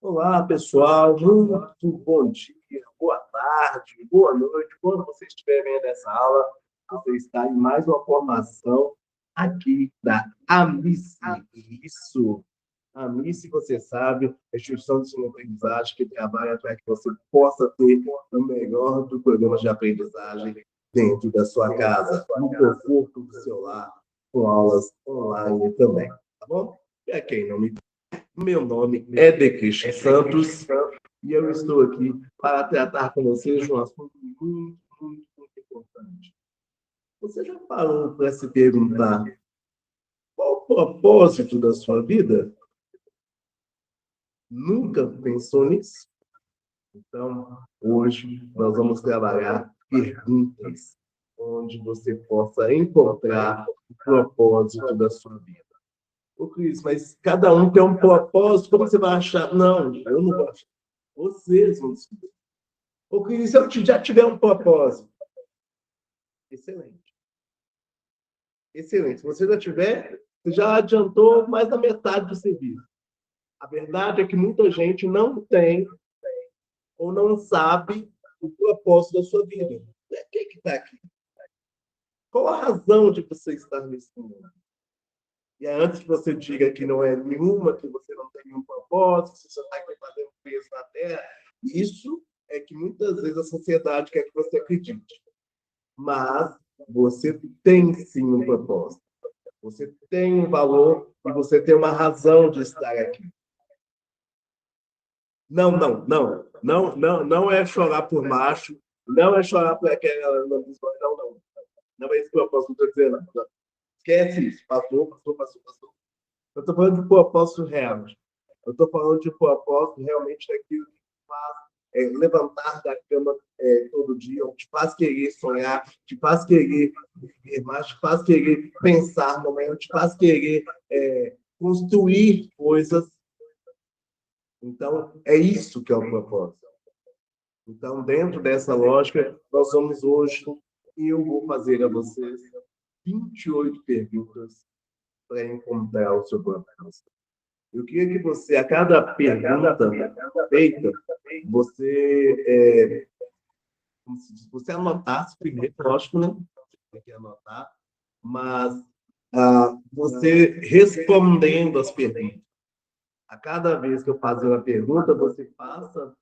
Olá, pessoal. Muito bom dia, boa tarde, boa noite. Quando você estiver vendo essa aula, você está em mais uma formação aqui da Amice. Isso. A Amice, você sabe, é a instituição de ensino-aprendizagem que trabalha para que você possa ter o melhor dos programas de aprendizagem dentro da sua casa, no conforto do seu lar, com aulas online também. Tá bom? Para quem não me meu nome é De Cristian Santos e eu estou aqui para tratar com vocês de um assunto muito importante. Você já parou para se perguntar qual o propósito da sua vida? Nunca pensou nisso? Então, hoje nós vamos trabalhar perguntas onde você possa encontrar o propósito da sua vida. Ô, Cris, mas cada um tem um propósito, como você vai achar? Não, eu não vou achar. Vocês vão descobrir. Ô, Cris, se eu já tiver um propósito, excelente. Excelente. Se você já tiver, você já adiantou mais da metade do serviço. A verdade é que muita gente não tem ou não sabe o propósito da sua vida. Quem que está aqui? Qual a razão de você estar nesse mundo? E antes que você diga que não é nenhuma, que você não tem nenhum propósito, você só está aqui fazendo peso na Terra, isso é que muitas vezes a sociedade quer que você acredite. Mas você tem sim um propósito. Você tem um valor e você tem uma razão de estar aqui. Não é chorar por macho, não é chorar por aquela. Não. Não é esse propósito que eu estou dizendo. Não. Esquece isso. Passou. Eu estou falando de propósito real. Eu estou falando de propósito realmente daquilo que faz levantar da cama todo dia, te faz querer sonhar, te faz querer viver mais, te faz querer pensar no meio, te faz querer construir coisas. Então, é isso que é o propósito. Então, dentro dessa lógica, nós vamos hoje, eu vou fazer a vocês 28 perguntas para encontrar o seu propósito. Eu queria que você, a cada pergunta feita, você anotasse primeiro, lógico, né? Tem que anotar, mas você respondendo as perguntas. A cada vez que eu fazer uma pergunta, você passa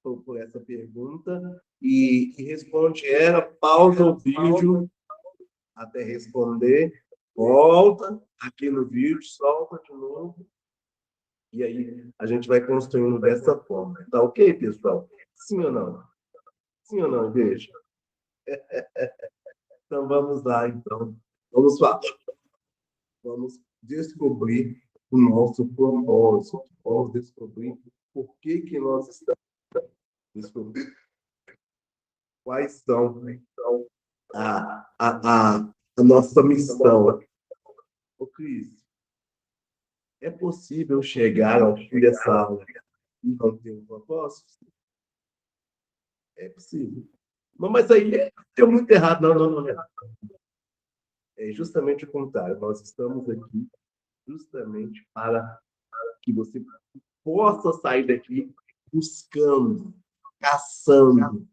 por essa pergunta e responde ela, pausa o vídeo até responder, volta aqui no vídeo, solta de novo. E aí a gente vai construindo dessa forma. Tá ok, pessoal? Sim ou não? Sim ou não, veja? Então vamos lá, então. Vamos falar. Vamos descobrir o nosso propósito. Vamos descobrir por que nós estamos. Descobrir quais são então, a nossa missão. Ô, Cris, é possível chegar ao fim dessa aula e não ter um propósito? É possível. Não, mas aí deu muito errado. Não. É justamente o contrário. Nós estamos aqui justamente para que você possa sair daqui buscando, caçando,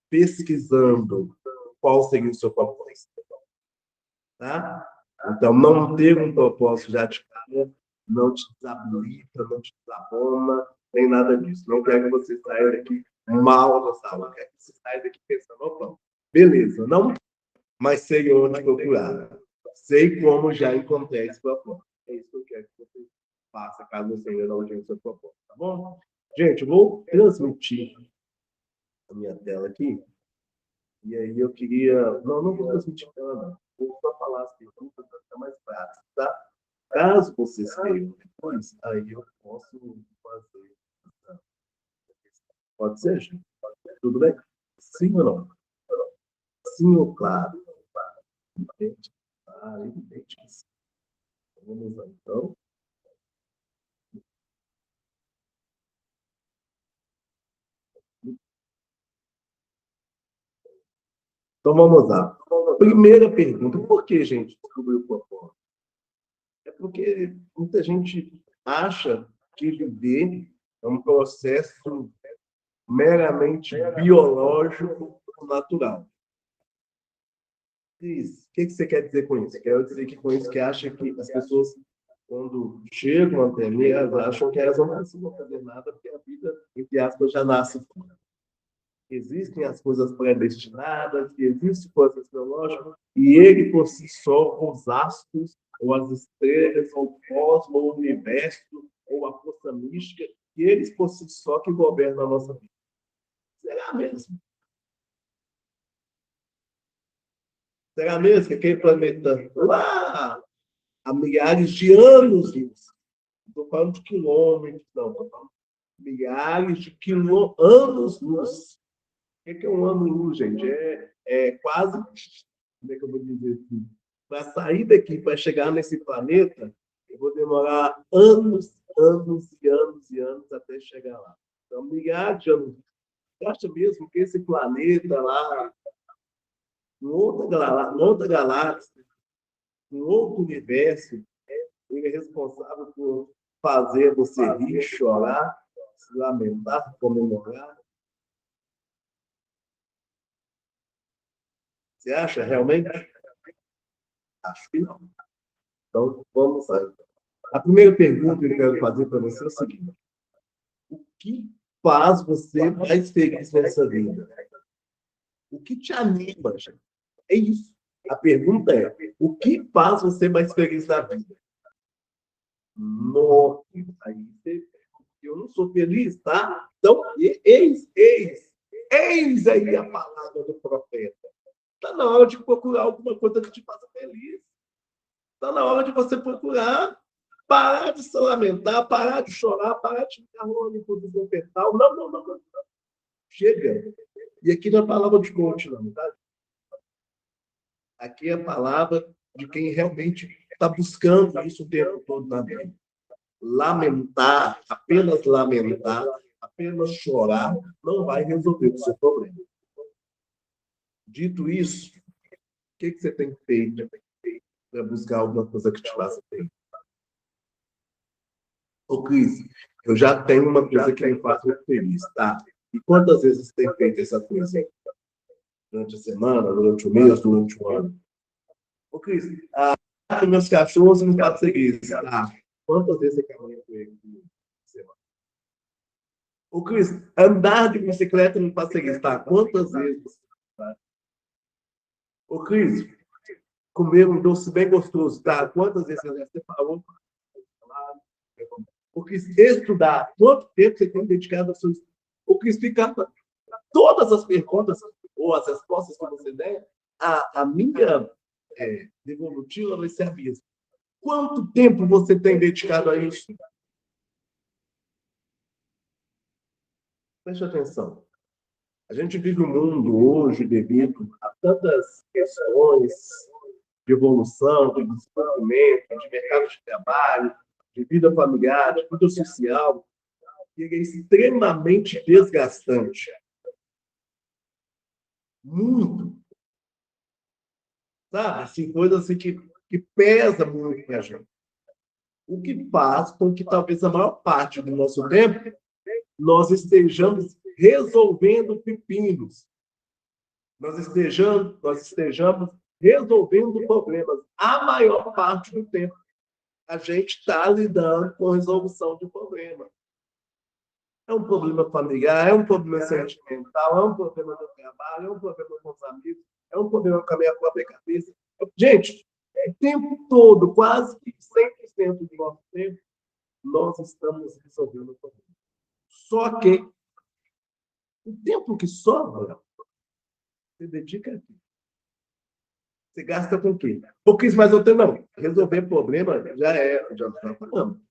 pesquisando qual seria o seu propósito. Tá? Então, não ter um propósito já de cara não te desabilita, não te desabona, nem nada disso. Não quero que você saia daqui mal da sala. Quero que você saia daqui pensando, opa, beleza, não, mas sei onde procurar. Sei como já encontrei esse propósito. É isso que eu quero que você faça, caso você ainda não tenha o seu propósito, tá bom? Gente, eu vou transmitir a minha tela aqui. E aí eu queria. Não vou transmitir tela, não. Vou só falar as perguntas para ficar mais prático, tá? Caso vocês queiram depois, aí eu posso fazer. Pode ser, gente? Tudo bem? Sim ou não? Sim ou claro? Evidente. Evidente que sim. Vamos lá, então. Então vamos lá. Primeira pergunta: por que, gente, descobrir o propósito? É porque muita gente acha que viver É um processo meramente biológico natural. Cris, o que você quer dizer com isso? Quero dizer que com isso que acha que as pessoas, quando chegam até mim, elas acham que elas não precisam fazer nada, porque a vida, entre aspas, já nasce. Existem as coisas predestinadas, existem coisas biológicas, e ele por si só, os astros, ou as estrelas, ou o cosmos, ou o universo, ou a força mística, e eles por si só que governam a nossa vida. Será mesmo? Será mesmo que aquele planeta lá, há milhares de anos, não estou falando de quilômetros, não, estou falando de milhares de anos-luz. O que é um ano-luz, gente? Quase, como é que eu vou dizer assim? Para sair daqui, para chegar nesse planeta, eu vou demorar anos, anos e anos e anos até chegar lá. Então, milhares de anos. Você acha mesmo que esse planeta lá, em outra galáxia, em outro universo, ele é responsável por fazer você rir, chorar, se lamentar, comemorar? Você acha realmente? Acho que não. Então, vamos lá. A primeira pergunta que eu quero fazer para você é o seguinte: o que faz você mais feliz nessa vida? O que te anima, gente? É isso. A pergunta é: o que faz você mais feliz na vida? Nossa, eu não sou feliz, tá? Então, eis aí a palavra do profeta. Está na hora de procurar alguma coisa que te faça feliz. Está na hora de você procurar parar de se lamentar, parar de chorar, parar de ficar rolando em posição fetal. Não, não, não, não. Chega. E aqui não é palavra de coach, não, tá? Aqui é a palavra de quem realmente está buscando isso o tempo todo na vida. Lamentar, apenas chorar, não vai resolver o seu problema. Dito isso, o que você tem feito para buscar alguma coisa que te faça bem? Ô, Cris, eu já tenho uma coisa que me faz muito feliz, tá? E quantas vezes você tem feito essa coisa? Durante a semana, durante o mês, durante o ano? Ô, Cris, meus cachorros me fazem feliz, tá? Quantas vezes você caminha com eles por semana? Ô, Cris, andar de bicicleta me faz feliz, tá? Quantas vezes? Tá? Ô, Cris, comer um doce bem gostoso, tá? Quantas vezes você falou? Porque estudar, quanto tempo você tem dedicado a sua estudo? Porque explicar todas as perguntas ou as respostas que você der, a minha devolutiva vai ser a mesma. Quanto tempo você tem dedicado a isso? Preste atenção. A gente vive um mundo hoje devido a tantas questões de evolução, de desenvolvimento, de mercado de trabalho, de vida familiar, de vida social, que é extremamente desgastante. Muito. Sabe? Assim, coisa assim que pesa muito para a gente. O que faz com que talvez a maior parte do nosso tempo nós estejamos resolvendo pepinos. Nós estejamos resolvendo problemas. A maior parte do tempo, a gente está lidando com resolução de problema. É um problema familiar, é um problema sentimental, é um problema do trabalho, é um problema com os amigos, é um problema com a minha própria cabeça. Gente, o tempo todo, quase que 100% do nosso tempo, nós estamos resolvendo o problema. Só que o tempo que sobra, você dedica aqui. Você gasta com o quê? Porque mais eu tenho, não. Resolver problema já não está falando.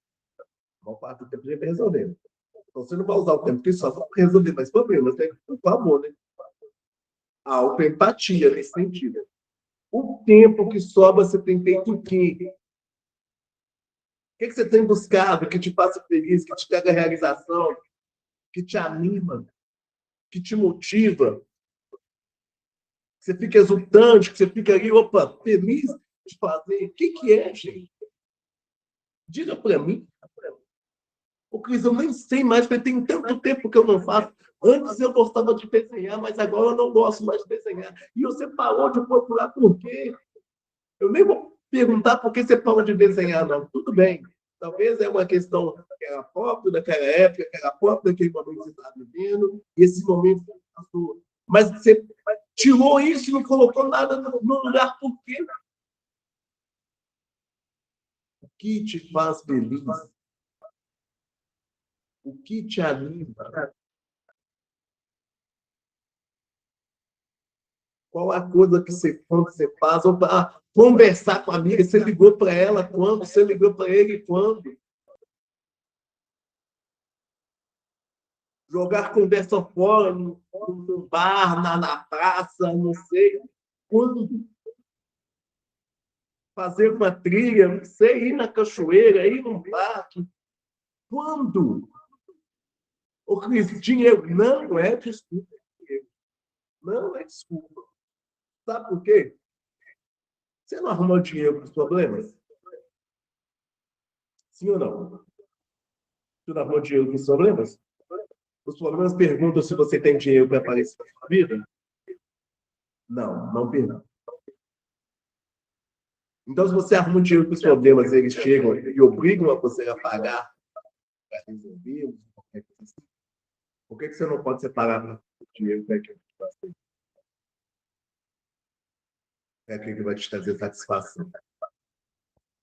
A maior parte do tempo a gente está resolvendo. Então, você não vai usar o tempo que só para resolver mais problemas, né? Por favor, né? Há uma empatia nesse sentido. O tempo que sobra, você tem feito o quê? O que você tem buscado que te faça feliz, que te traga realização, que te anima, que te motiva? Você fica exultante, que você fica ali, opa, feliz de fazer. O que é, gente? Diga para mim. O Cris, eu nem sei mais, porque tem tanto tempo que eu não faço. Antes eu gostava de desenhar, mas agora eu não gosto mais de desenhar. E você parou de procurar por quê? Eu nem vou perguntar por que você parou de desenhar, não. Tudo bem. Talvez é uma questão que era própria daquela época, que era própria daquele momento que você estava vivendo, e esse momento passou. Mas você tirou isso e não colocou nada no lugar. Por quê? O que te faz feliz? O que te anima? Qual a coisa que você, quando você faz? Ou para conversar com a amiga, você ligou para ela quando? Você ligou para ele quando? Jogar conversa fora, no bar, na praça, não sei. Quando? Fazer uma trilha, não sei, ir na cachoeira, ir num parque. Quando? O Cris, dinheiro não é desculpa. Não é desculpa. Sabe por quê? Você não arrumou dinheiro para os problemas? Sim ou não? Você não arrumou dinheiro para os problemas? Os problemas perguntam se você tem dinheiro para aparecer na sua vida? Não, não perguntam. Então, se você arruma dinheiro para os problemas, eles chegam e obrigam a você a pagar para resolver, por que você não pode separar para o dinheiro para aquilo que você é aquilo que vai te trazer satisfação,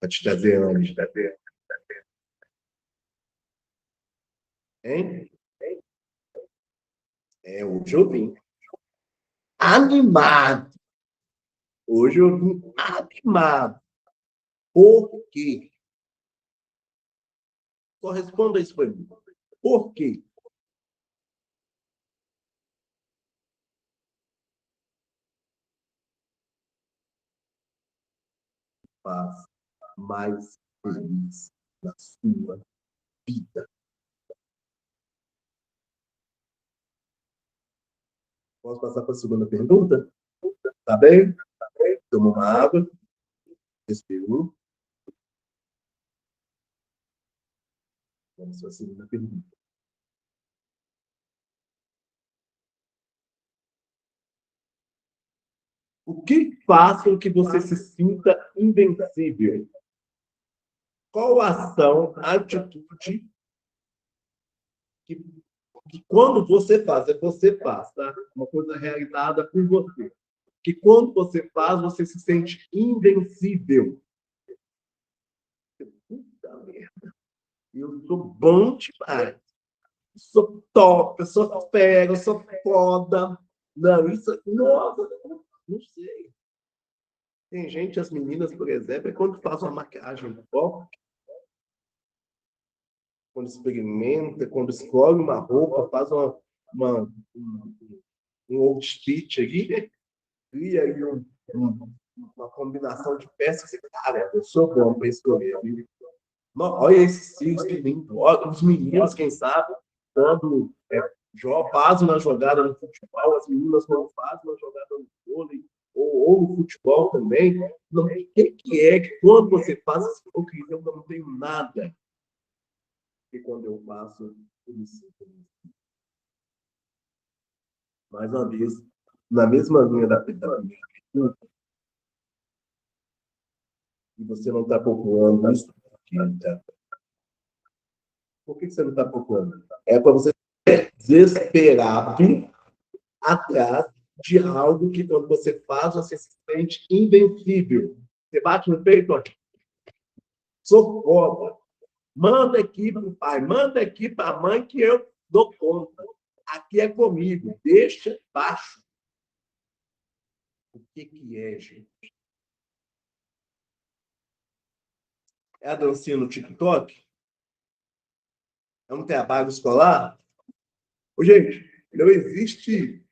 vai te trazer ânimo, hein? É, hoje eu vim animado. Hoje eu vim animado. Por quê? Só responda isso para mim. Por quê? Faz mais feliz na sua vida. Posso passar para a segunda pergunta? Tá bem? Toma uma água, respirou. Vamos para a segunda pergunta. O que faz com que você se sinta invencível? Qual a ação, a atitude que, que quando você faz, tá? Uma coisa realizada por você. Que quando você faz, você se sente invencível. Puta merda. Eu sou bom demais. Eu sou top, eu sou fera, eu sou foda. Não, isso. Nossa, não sei. Tem gente, as meninas, por exemplo, é quando faz uma maquiagem forte, quando experimenta, quando escolhe uma roupa, faz uma, um, um outfit ali, cria aí uma combinação de peças. Cara, eu sou bom para escolher. Olha esses cílios que lindo. Olha, os meninos, quem sabe, quando fazem uma jogada no futebol, as meninas não fazem uma jogada no vôlei, ou no futebol também. O que é que quando você faz assim, eu não tenho nada? E quando eu faço, eu me sinto. Mais uma vez, na mesma linha da pirâmide, e você não está procurando isso, por que você não está procurando? É para você desesperado atrás de algo que, quando você faz, você se sente invencível. Você bate no peito, ó, sou foda. Manda aqui para o pai, manda aqui para a mãe que eu dou conta. Aqui é comigo, deixa baixo. O que é, gente? É a dancinha no TikTok? É um trabalho escolar? Ô, gente, não existe,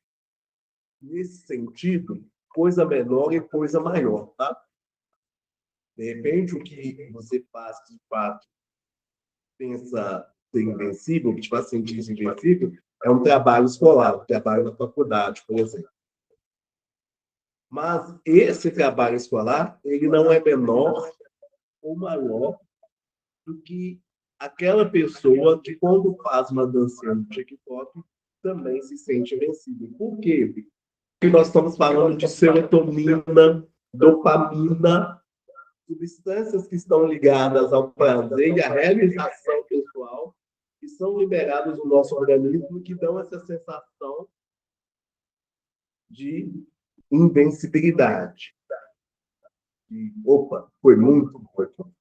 nesse sentido, coisa menor e coisa maior, tá? De repente, o que você faz, de fato, pensa ser invencível, que te faz sentir invencível, é um trabalho escolar, um trabalho na faculdade, por exemplo. Mas esse trabalho escolar, ele não é menor ou maior do que aquela pessoa que, quando faz uma dancinha no TikTok, também se sente vencida. Por quê? Porque nós estamos falando de serotonina, dopamina, substâncias que estão ligadas ao prazer e à realização pessoal, que são liberadas no nosso organismo, que dão essa sensação de invencibilidade. E, opa, foi muito bom.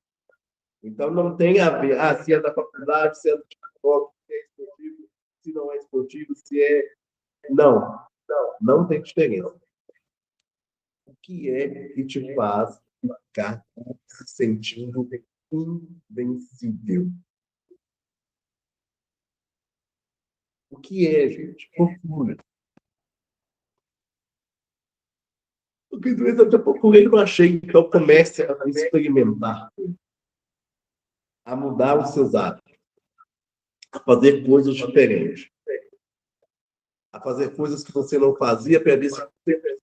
Então, não tem a ver se é da faculdade, se é do TikTok, se é esportivo, se não é esportivo, se é... Não tem diferença. O que é que te faz ficar se sentindo invencível? O que é, gente? Procura. Porque às vezes eu já procurei e não achei. Então, comece a experimentar, a mudar os seus hábitos, a fazer coisas diferentes, a fazer coisas que você não fazia, para ver se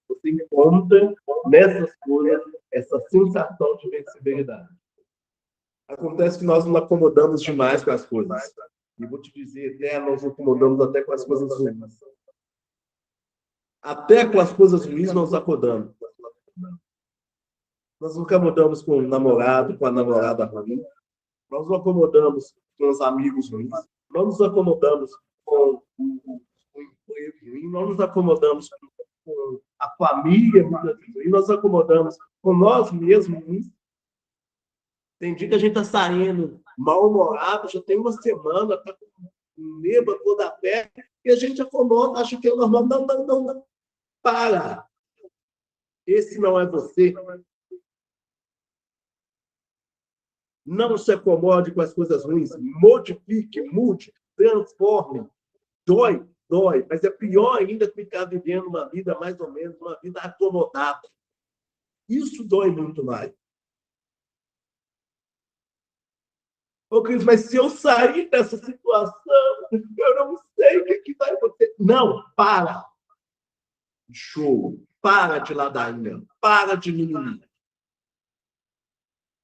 você encontra nessas coisas essa sensação de invencibilidade. Acontece que nós nos acomodamos demais com as coisas. E vou te dizer, até nós nos acomodamos até com as coisas ruins. Até com as coisas ruins nós nos acomodamos. Nós nos acomodamos com o namorado, com a namorada ruim. Nós nos acomodamos com os amigos ruins. Nós nos acomodamos com o emprego ruim. Nós nos acomodamos com a família ruim. Nós nos acomodamos com nós mesmos ruins. Tem dia que a gente está saindo mal-humorado, já tem uma semana, está com neba toda a pé, e a gente acomoda, acha que é normal. Não. Para! Esse não é você. Não se acomode com as coisas ruins. Modifique, mude, transforme. Dói, mas é pior ainda ficar vivendo uma vida mais ou menos, uma vida acomodada. Isso dói muito mais. Ô, Cris, mas se eu sair dessa situação, eu não sei o que vai acontecer. Não, para. Show. Para de ladainha. Para de mimimi.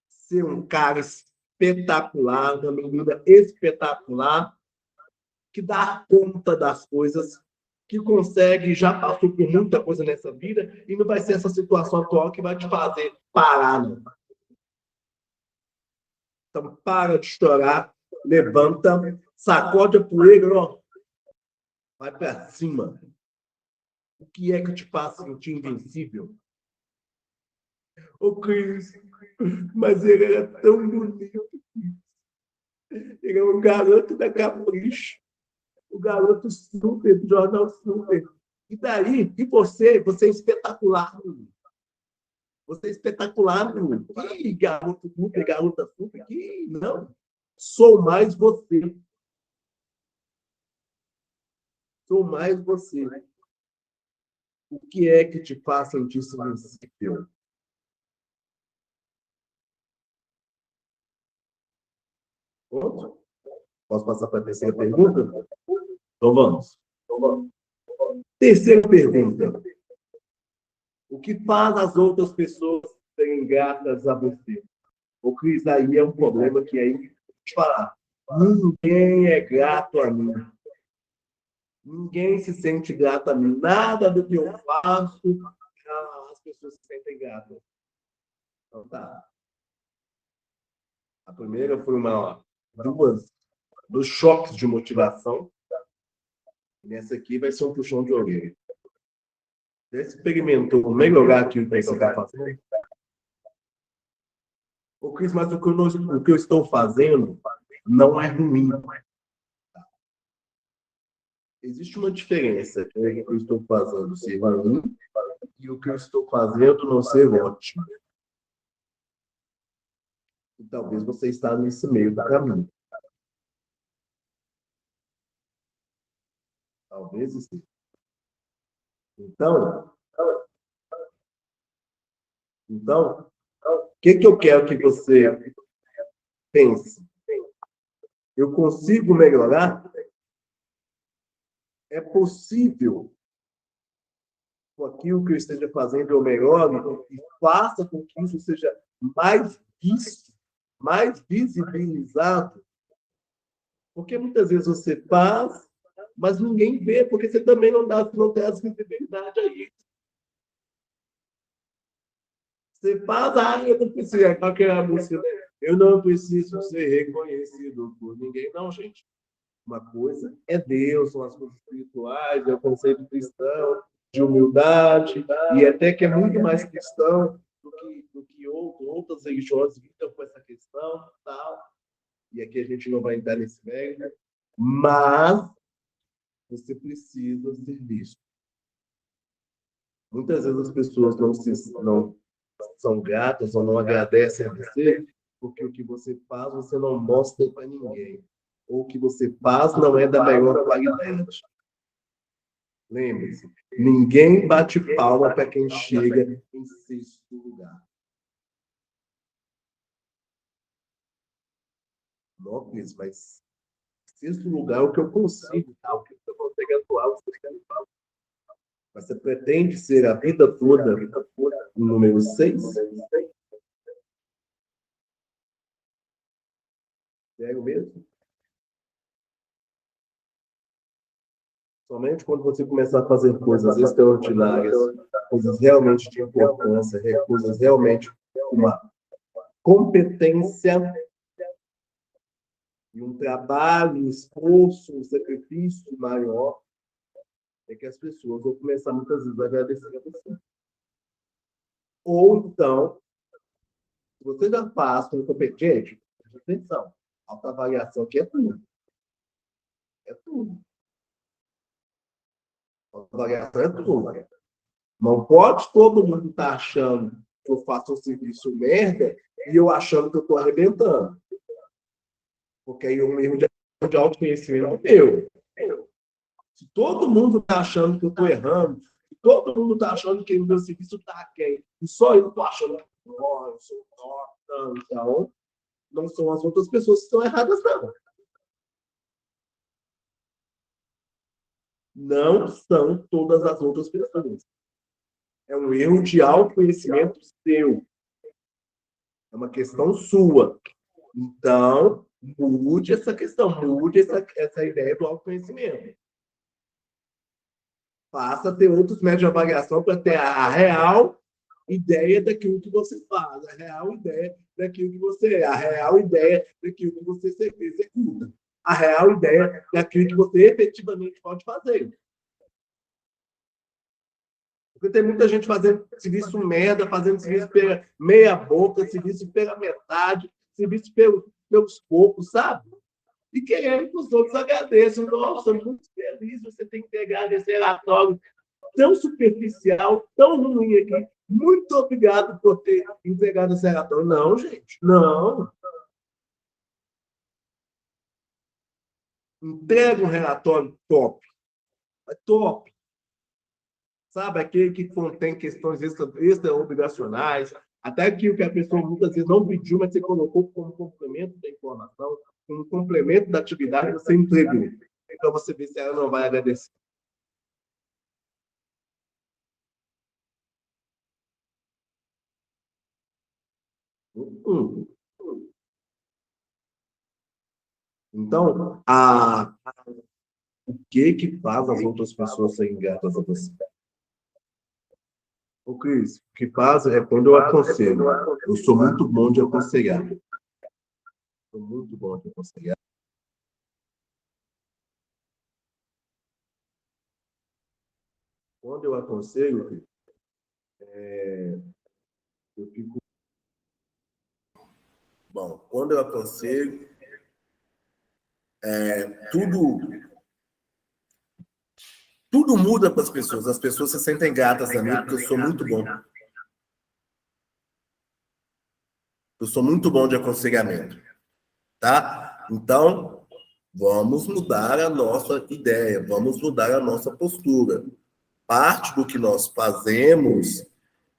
Ser um cara espetacular, uma menina espetacular, que dá conta das coisas, que consegue, já passou por muita coisa nessa vida, e não vai ser essa situação atual que vai te fazer parar, não. Então, para de estourar, levanta, sacode a poeira, ó, vai para cima. O que é que te faz sentir invencível? Ô, Cris, mas ele era tão bonito. Ele é um garoto da Capricho, o garoto super, do Jornal Super. E daí? E você? Você é espetacular. Você é espetacular. Que garoto super, garota super. Que não. Sou mais você. Sou mais você. O que é que te faz sentir invencível? Pronto? Posso passar para a terceira pergunta? Então vamos. Terceira pergunta. O que faz as outras pessoas serem gratas a você? O Cris, aí é um problema que aí, vou te falar, ninguém é grato a mim. Ninguém se sente grato a mim. Nada do que eu faço, as pessoas se sentem gratas. Então tá. A primeira foi dos choques de motivação. Nessa aqui vai ser um puxão de orelha. Você experimentou melhorar aquilo que você está fazendo? Ô, Cris, mas o que eu estou fazendo não é ruim. Existe uma diferença entre o que eu estou fazendo ser ruim e o que eu estou fazendo não ser ótimo. E talvez você está nesse meio do caminho. Talvez sim. Então, o que eu quero que você pense? Eu consigo melhorar? É possível, com aquilo que eu esteja fazendo, eu melhore e faça com que isso seja mais visto, mais visibilizado Porque muitas vezes você faz, mas ninguém vê, porque você também não tem a visibilidade aí. Você faz, eu não preciso, qual que é a música? Eu não preciso ser reconhecido por ninguém. Não, gente. Uma coisa é Deus, são as coisas espirituais, é o conceito cristão de humildade, e até que é muito mais cristão do que outras religiões lidam com essa questão, tal. E aqui a gente não vai entrar nesse mérito, mas você precisa ser visto. Muitas vezes as pessoas não são gratas ou não agradecem a você, porque o que você faz você não mostra para ninguém. Ou o que você faz não é da melhor qualidade. Lembre-se, ninguém bate palma para quem chega em sexto lugar. Não, mas sexto lugar é o que eu consigo, tá? O que eu consigo atuar, você quer falar. Mas você pretende ser a vida toda o número 6? Sério mesmo? Somente quando você começar a fazer coisas extraordinárias, coisas realmente de importância, coisas realmente com uma competência e um trabalho, um esforço, um sacrifício maior, é que as pessoas vão começar muitas vezes a agradecer a você. Ou então, se você já faz como competente, atenção, autoavaliação que é tudo. É tudo. Autoavaliação é tudo. Não pode todo mundo estar achando que eu faço um serviço merda e eu achando que eu estou arrebentando. Porque aí é um erro de autoconhecimento meu. Se todo mundo está achando que eu estou errando, se todo mundo está achando que o meu serviço está aquém, e só eu estou achando que eu sou então, não são as outras pessoas que estão erradas, não. Não são todas as outras pessoas. É um erro de autoconhecimento seu. É uma questão sua. Então, mude essa questão, mude essa ideia do autoconhecimento. Passa a ter outros métodos de avaliação para ter a real ideia daquilo que você faz, a real ideia daquilo que você é, a real ideia daquilo que você executa, a real ideia daquilo que você efetivamente pode fazer. Porque tem muita gente fazendo serviço merda, fazendo serviço pela meia boca, serviço pela metade, serviço pelos poucos, sabe? E querendo que os outros agradeçam. Nossa, muito feliz você tem que pegar esse relatório tão superficial, tão ruim aqui. Muito obrigado por ter entregado esse relatório. Não, gente, não. Entrega um relatório top. É top. Sabe, aquele que contém questões extra-obrigacionais, até aquilo que a pessoa muitas vezes não pediu, mas você colocou como complemento da informação, como complemento da atividade, você entregou. Então, você vê se ela não vai agradecer. Então, o que faz as outras pessoas serem gratas a você? O Cris, o que faz é quando eu aconselho. Eu sou muito bom de aconselhar. Sou muito bom de aconselhar. Quando eu aconselho, Cris, eu fico. Bom, quando eu aconselho, tudo tudo muda para as pessoas se sentem gratas a mim, porque eu sou muito bom. Eu sou muito bom de aconselhamento, tá? Então, vamos mudar a nossa ideia, vamos mudar a nossa postura. Parte do que nós fazemos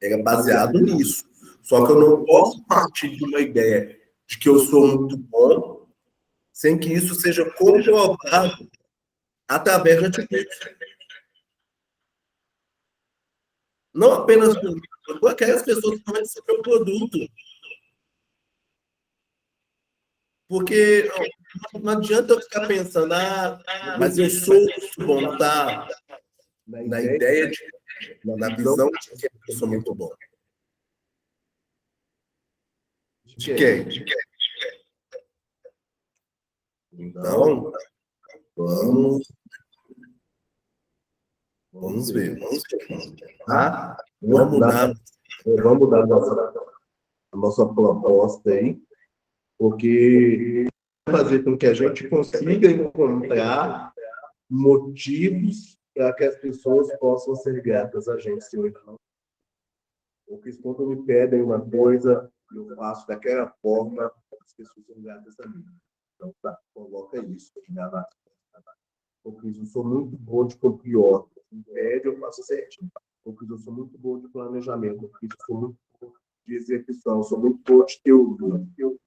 é baseado nisso. Só que eu não posso partir de uma ideia de que eu sou muito bom sem que isso seja comprovado através de atitudes. Não apenas por aquelas pessoas que vão receber o produto. Porque não adianta eu ficar pensando, mas eu sou muito bom, tá? Na ideia, na visão de que eu sou muito bom. De quem? Então, vamos ver. Tá? Vamos mudar a nossa proposta aí, porque vai fazer com que a gente consiga encontrar motivos para que as pessoas possam ser gratas a gente, se não. Porque quando me pedem uma coisa, eu faço daquela forma, as pessoas são gratas a mim. Então, tá, coloca isso. Porque eu sou muito bom de cumprir ordem. Me pede, eu faço certinho. Porque eu sou muito bom de planejamento. Porque eu sou muito bom de execução. Eu sou muito bom de teoria.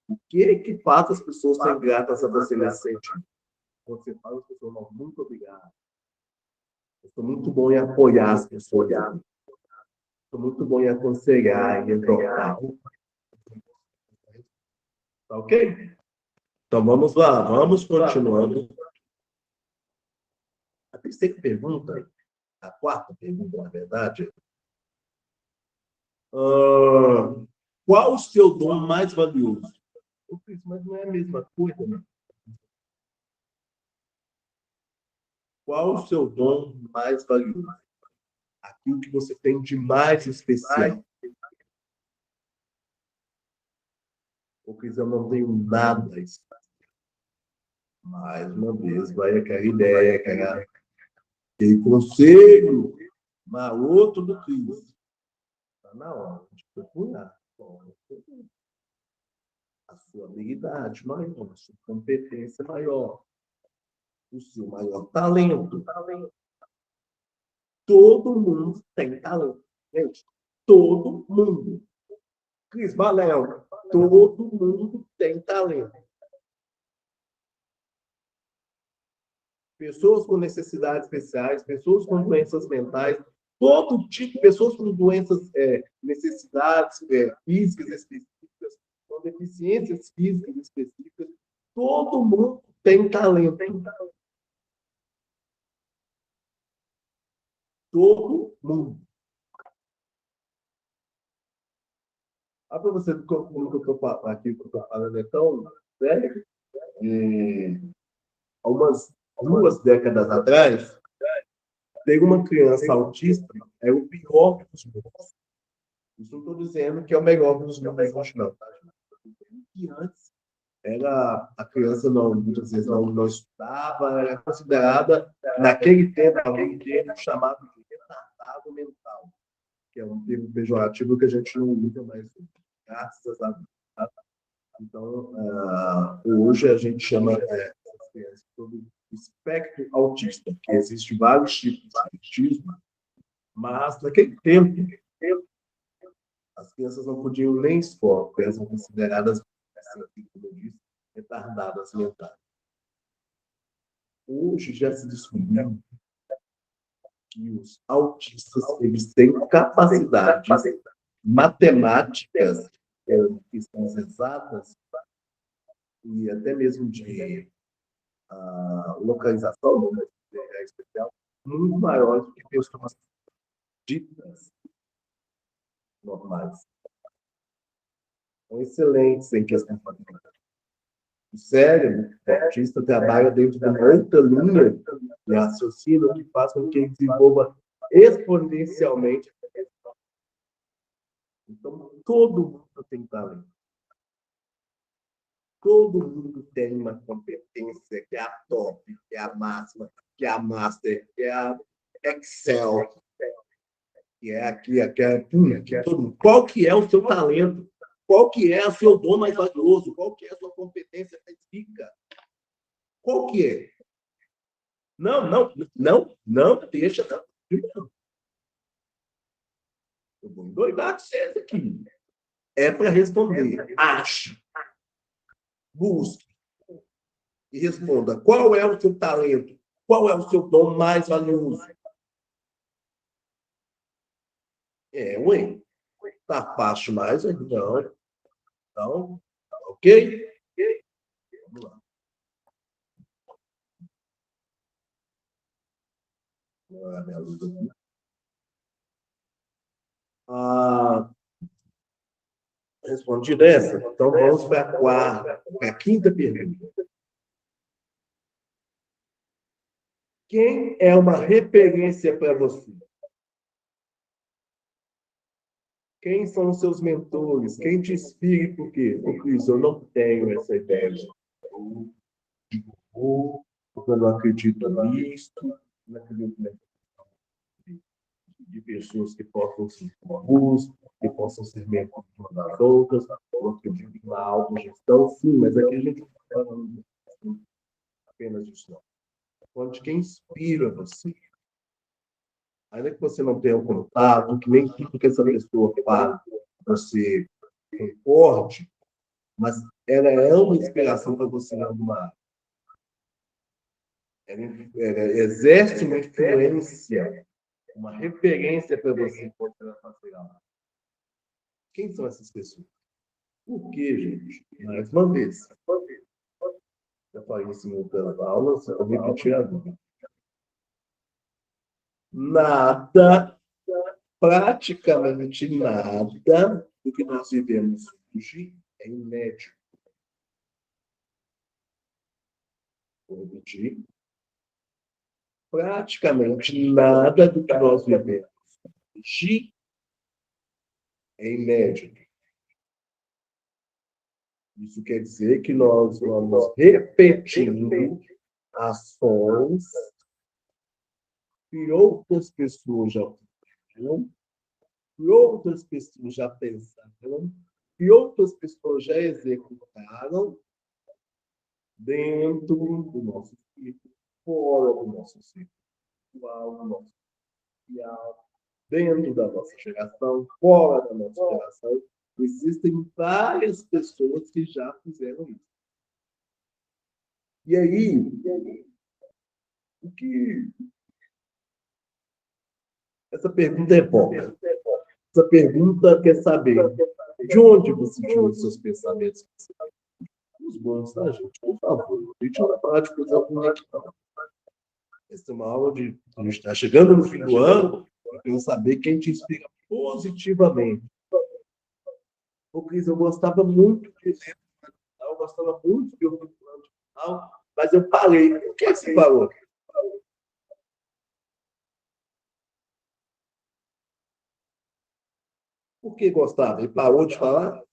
O que faz as pessoas serem gratas a você nesse sentido? Você fala, as pessoas falam, muito obrigado. Eu sou muito bom em apoiar as pessoas. Sou muito bom em aconselhar, em exortar. Tá ok? Então vamos lá, vamos continuando. A terceira pergunta, a quarta pergunta, na verdade, qual o seu dom mais valioso? Mas não é a mesma coisa, né? Qual o seu dom mais valioso? Aquilo que você tem de mais especial. Porque eu não tenho nada especial. Mais uma vez, vai aquela ideia, aquele conselho maroto do Cristo. Está na hora de procurar a sua habilidade maior, a sua competência maior, o seu maior talento. Todo mundo tem talento. Gente, todo mundo. Cris Baléu, todo mundo tem talento. Pessoas com necessidades especiais, pessoas com doenças mentais, todo tipo de pessoas com doenças, necessidades físicas específicas, com deficiências físicas específicas, todo mundo tem talento. Todo mundo. Para você ver como que eu estou aqui, que eu estou falando é tão sério, há umas 2 décadas atrás, teve uma criança autista, é o pior dos mundos. Isso não estou dizendo que é o melhor dos mundos hoje, não. Tá? Que antes a criança muitas vezes não estudava, era considerada, naquele tempo, alguém termo chamado de retardado mental, que é um termo pejorativo que a gente não usa mais, graças a Deus. Então, hoje a gente chama essas crianças sobre espectro autista, que existem vários tipos de autismo, mas naquele tempo as crianças não podiam nem escola, porque elas são consideradas, assim, como eu disse, retardadas mentais. Hoje já se descobriu que os autistas eles têm capacidades matemáticas, questões exatas, e até mesmo de localização especial, muito maiores do que pessoas ditas normais. São excelentes em questão de o cérebro, o autista trabalha dentro de uma outra linha de raciocínio que faz com que ele desenvolva exponencialmente. Então, todo mundo tem talento. Todo mundo tem uma competência que é a top, que é a máxima, que é a master, que é a Excel, que é aqui, que é todo mundo. Qual que é o seu talento? Qual que é o seu dom mais valioso? Qual que é a sua competência específica? Qual que é? Não deixa. Não. Eu vou endoidar com vocês aqui. É para responder. Ache. Busque. E responda. Qual é o seu talento? Qual é o seu dom mais valioso? Ué. Tá fácil mais? Não. Então, ok? minha luz aqui. Ah, respondi essa. Então, vamos para a quinta pergunta. Quem é uma referência para você? Quem são os seus mentores? Quem te inspira e por quê? Ô, Cris, eu não tenho essa ideia. Porque eu não acredito nisso, não acredito de pessoas que possam ser robôs, que possam ser mentores das outras, eu acredito na autogestão, sim, mas aqui a gente não está falando apenas disso, não. Falando de quem inspira você. Ainda que você não tenha um contato, que nem tudo que essa pessoa fala, você concorde, mas ela é uma inspiração para você em alguma área. Ela exerce uma influência, uma referência para você quando ela fazer algo. Quem são essas pessoas? Por quê, gente? Mais uma vez. Eu falei isso em outras aulas, eu vou repetir agora. Nada, praticamente nada do que nós vivemos hoje é inédito. Vou repetir. Praticamente nada do que nós vivemos hoje é inédito. Isso quer dizer que nós vamos repetindo ações que outras pessoas já fizeram, que outras pessoas já pensaram, que outras pessoas já executaram dentro do nosso círculo, fora do nosso círculo atual, do nosso social, dentro da nossa geração, fora da nossa geração. Existem várias pessoas que já fizeram isso. E aí, o que essa pergunta é boa. Essa pergunta quer saber de onde você tirou os seus pensamentos. Os bons, tá, gente? Por favor. A gente não vai falar de coisa ruim aqui, não. Essa é uma aula de. A gente está chegando no fim do ano, eu quero saber quem te inspira positivamente. Ô, Cris, eu gostava muito de ler, eu gostava muito de ouvir plano de final, mas eu parei. O que você falou? Por que gostava? Ele parou de falar?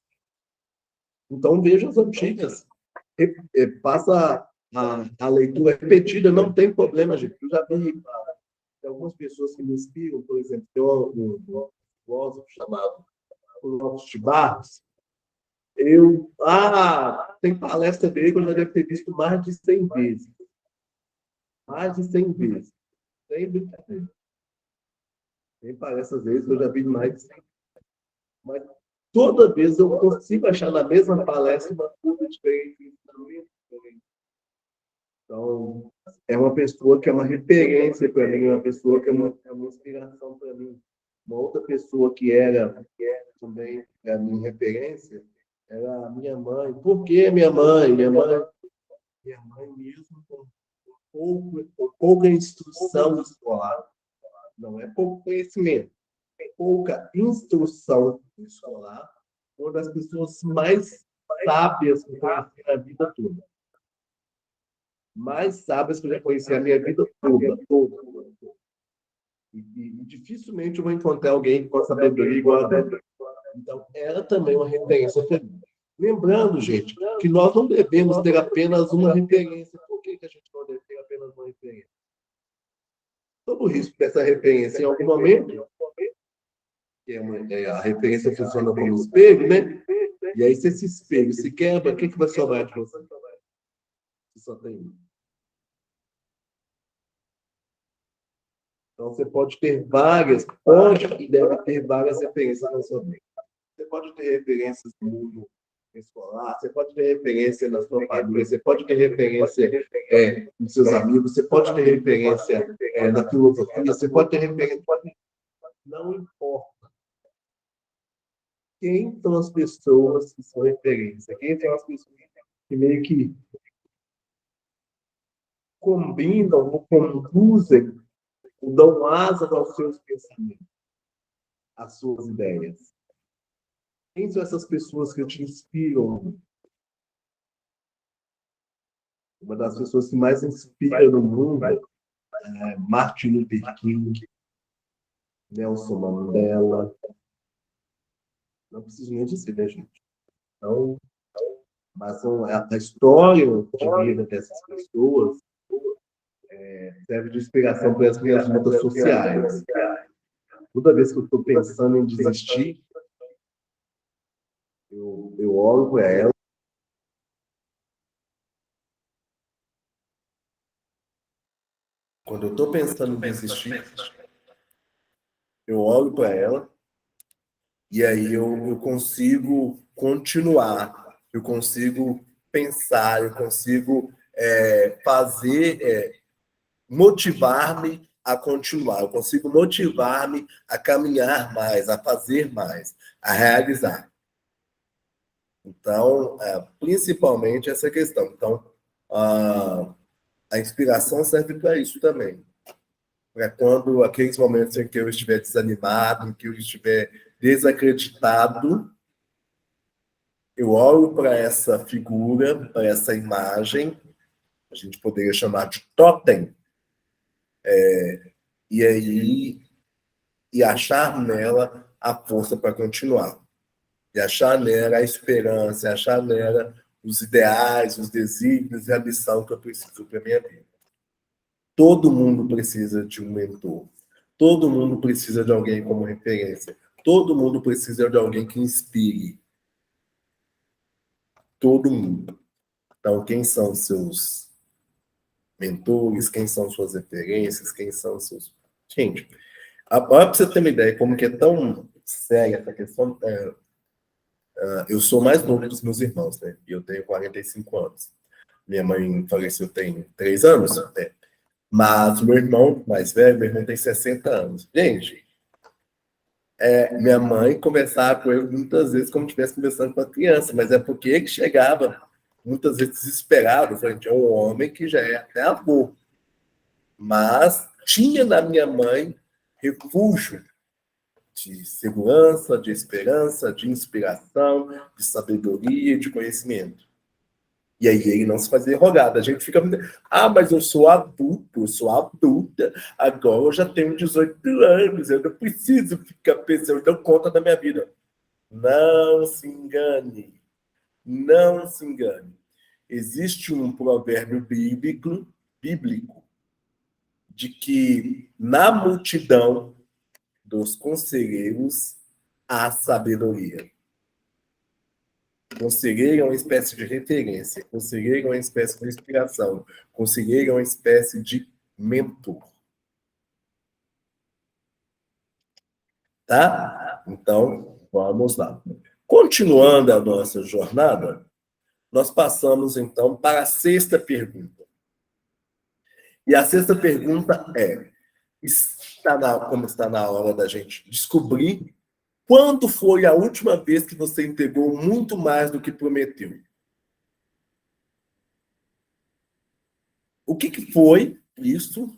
Então veja as antigas. Passa a leitura repetida, não tem problema, gente. Eu já vi algumas pessoas que me inspiram, por exemplo, tem um filósofo chamado Clóvis de Barros. Tem palestra dele que eu já devo ter visto mais de 100 vezes. Mais de 100 vezes. Sem brincadeira. Tem palestras dele que eu já vi mais de 100 vezes. Mas toda vez eu consigo achar na mesma palestra uma coisa diferente. Então, é uma pessoa que é uma referência para mim, uma pessoa que é uma inspiração para mim. Uma outra pessoa que é também a minha referência era a minha mãe. Por que minha mãe? Minha mãe mesmo com pouca instrução escolar. Não é pouco conhecimento, é pouca instrução escolar. Uma das pessoas mais sábias que eu conheci na vida toda. Mais sábias que eu já conheci a minha vida toda. E dificilmente eu vou encontrar alguém com a sabedoria igual a dela. Então, ela também é uma referência para mim. Lembrando, gente, que nós não devemos ter apenas uma referência. Por que a gente não deve ter apenas uma referência? Todo o risco dessa referência, em algum momento, a referência funciona como espelho, né? E aí, se esse espelho se quebra, o que vai sobrar de você? Você só tem um. Então, você pode ter pode e deve ter várias referências na sua vida. Você pode ter referências no mundo escolar, você pode ter referência na sua família, você pode ter referência nos seus amigos, você pode ter referência na filosofia, você pode ter referência. Não importa. Quem são as pessoas que são referência? Quem são as pessoas que meio que combinam ou conduzem dão asas aos seus pensamentos, às suas ideias. Quem são essas pessoas que te inspiram? Uma das pessoas que mais inspira no mundo é Martin Luther King, Nelson Mandela. Não preciso nem dizer, né, gente? Então, mas a história de vida dessas pessoas serve de inspiração para as minhas lutas sociais. Toda vez que eu estou pensando em desistir, eu olho para ela. Quando eu estou pensando em desistir, eu olho para ela e aí eu consigo continuar, eu consigo pensar, eu consigo motivar-me a continuar, eu consigo motivar-me a caminhar mais, a fazer mais, a realizar. Então, principalmente essa questão. Então, a inspiração serve para isso também. Para quando aqueles momentos em que eu estiver desanimado, em que eu estiver desacreditado, eu olho para essa figura, para essa imagem, a gente poderia chamar de totem, e achar nela a força para continuar. E achar nela a esperança, achar nela os ideais, os desígnios e a missão que eu preciso para a minha vida. Todo mundo precisa de um mentor. Todo mundo precisa de alguém como referência. Todo mundo precisa de alguém que inspire. Todo mundo. Então, quem são seus mentores? Quem são suas referências? Quem são seus... Gente, para você ter uma ideia como que é tão séria essa questão, eu sou mais novo dos meus irmãos, né? E eu tenho 45 anos. Minha mãe faleceu tem 3 anos, né? Mas o meu irmão mais velho, meu irmão tem 60 anos. Gente, minha mãe conversava com ele muitas vezes como se estivesse conversando com a criança, mas é porque ele chegava muitas vezes desesperado, frente a um homem que já é até avô. Mas tinha na minha mãe refúgio de segurança, de esperança, de inspiração, de sabedoria e de conhecimento. E aí ele não se fazia rogada. A gente fica... mas eu sou adulto, eu sou adulta, agora eu já tenho 18 anos, eu não preciso ficar pensando, eu dou conta da minha vida. Não se engane. Não se engane. Existe um provérbio bíblico de que na multidão dos conselheiros há sabedoria. Conselheiro é uma espécie de referência, conselheiro é uma espécie de inspiração, conselheiro é uma espécie de mentor. Tá? Então, vamos lá. Continuando a nossa jornada, nós passamos, então, para a sexta pergunta. E a sexta pergunta é, como está na hora da gente descobrir quando foi a última vez que você entregou muito mais do que prometeu? O que foi isso?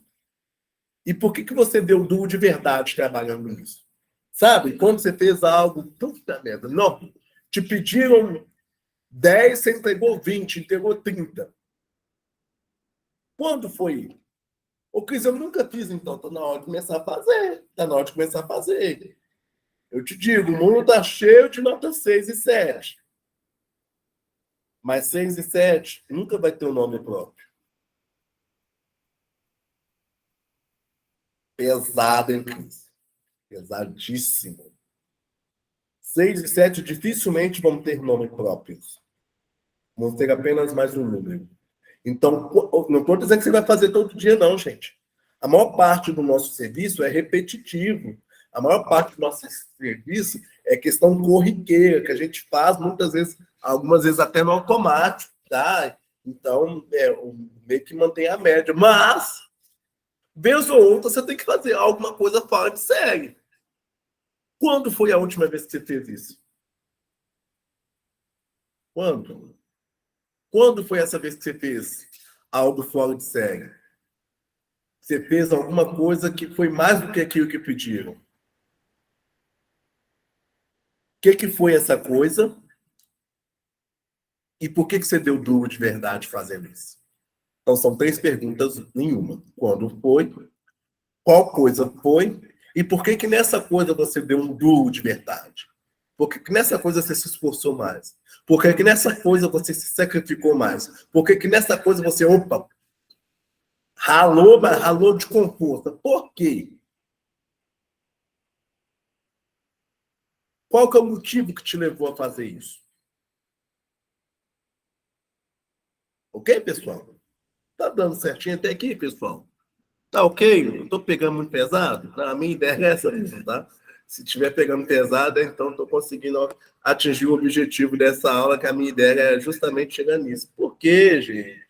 E por que você deu duro de verdade trabalhando nisso? Sabe? Quando você fez algo, puta merda, não. Te pediram 10, você entregou 20, entregou 30. Quando foi? Ô, Cris, eu nunca fiz, então. Tá na hora de começar a fazer. Tá na hora de começar a fazer. Eu te digo, o mundo tá cheio de nota 6 e 7. Mas 6 e 7 nunca vai ter um nome próprio. Pesado, hein, Cris? Pesadíssimo. 6 e 7 dificilmente vão ter nome próprios. Vão ter apenas mais um número. Então, não estou dizendo que você vai fazer todo dia, não, gente. A maior parte do nosso serviço é repetitivo. A maior parte do nosso serviço é questão corriqueira, que a gente faz muitas vezes, algumas vezes até no automático, tá? Então, meio que mantém a média. Mas, vez ou outra, você tem que fazer alguma coisa fora de série. Quando foi a última vez que você fez isso? Quando? Quando foi essa vez que você fez algo fora de série? Você fez alguma coisa que foi mais do que aquilo que pediram. O que foi essa coisa? E por que você deu duro de verdade fazendo isso? Então, são 3 perguntas em uma. Quando foi? Qual coisa foi? E por que nessa coisa você deu um duro de verdade? Por que nessa coisa você se esforçou mais? Por que nessa coisa você se sacrificou mais? Por que nessa coisa você, opa, ralou, mas ralou de com força? Por quê? Qual que é o motivo que te levou a fazer isso? Ok, pessoal? Tá dando certinho até aqui, pessoal? Tá ok? Não tô pegando muito pesado? Não, a minha ideia é essa mesmo, tá? Se estiver pegando pesado, então estou conseguindo atingir o objetivo dessa aula, que a minha ideia é justamente chegar nisso. Por quê, gente?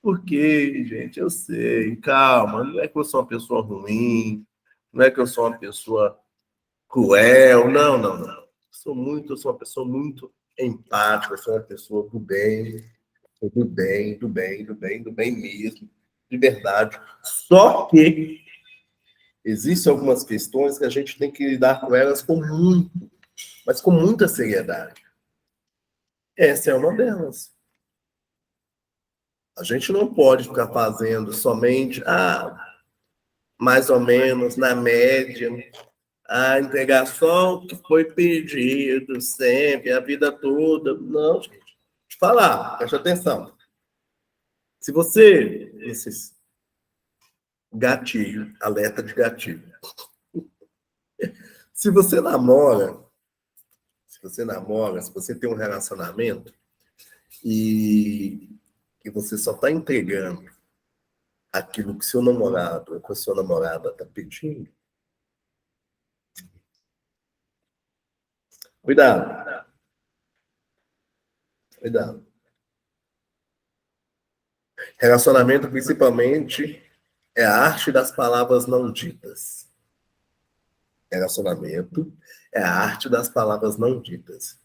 Por quê, gente? Eu sei. Calma, não é que eu sou uma pessoa ruim, não é que eu sou uma pessoa cruel, não, não, não. Eu sou uma pessoa muito empática, eu sou uma pessoa do bem, do bem, do bem, do bem, do bem mesmo, de verdade. Só que existem algumas questões que a gente tem que lidar com elas com muito, mas com muita seriedade. Essa é uma delas. A gente não pode ficar fazendo somente, mais ou menos, na média, a entregar só o que foi pedido sempre, a vida toda. Não, gente. Deixa eu falar, preste atenção. Se você, esses gatilho, alerta de gatilho. Se você namora, se você tem um relacionamento e você só está entregando aquilo que seu namorado ou que a sua namorada está pedindo, cuidado, cuidado. Relacionamento, principalmente, é a arte das palavras não ditas. Relacionamento é a arte das palavras não ditas.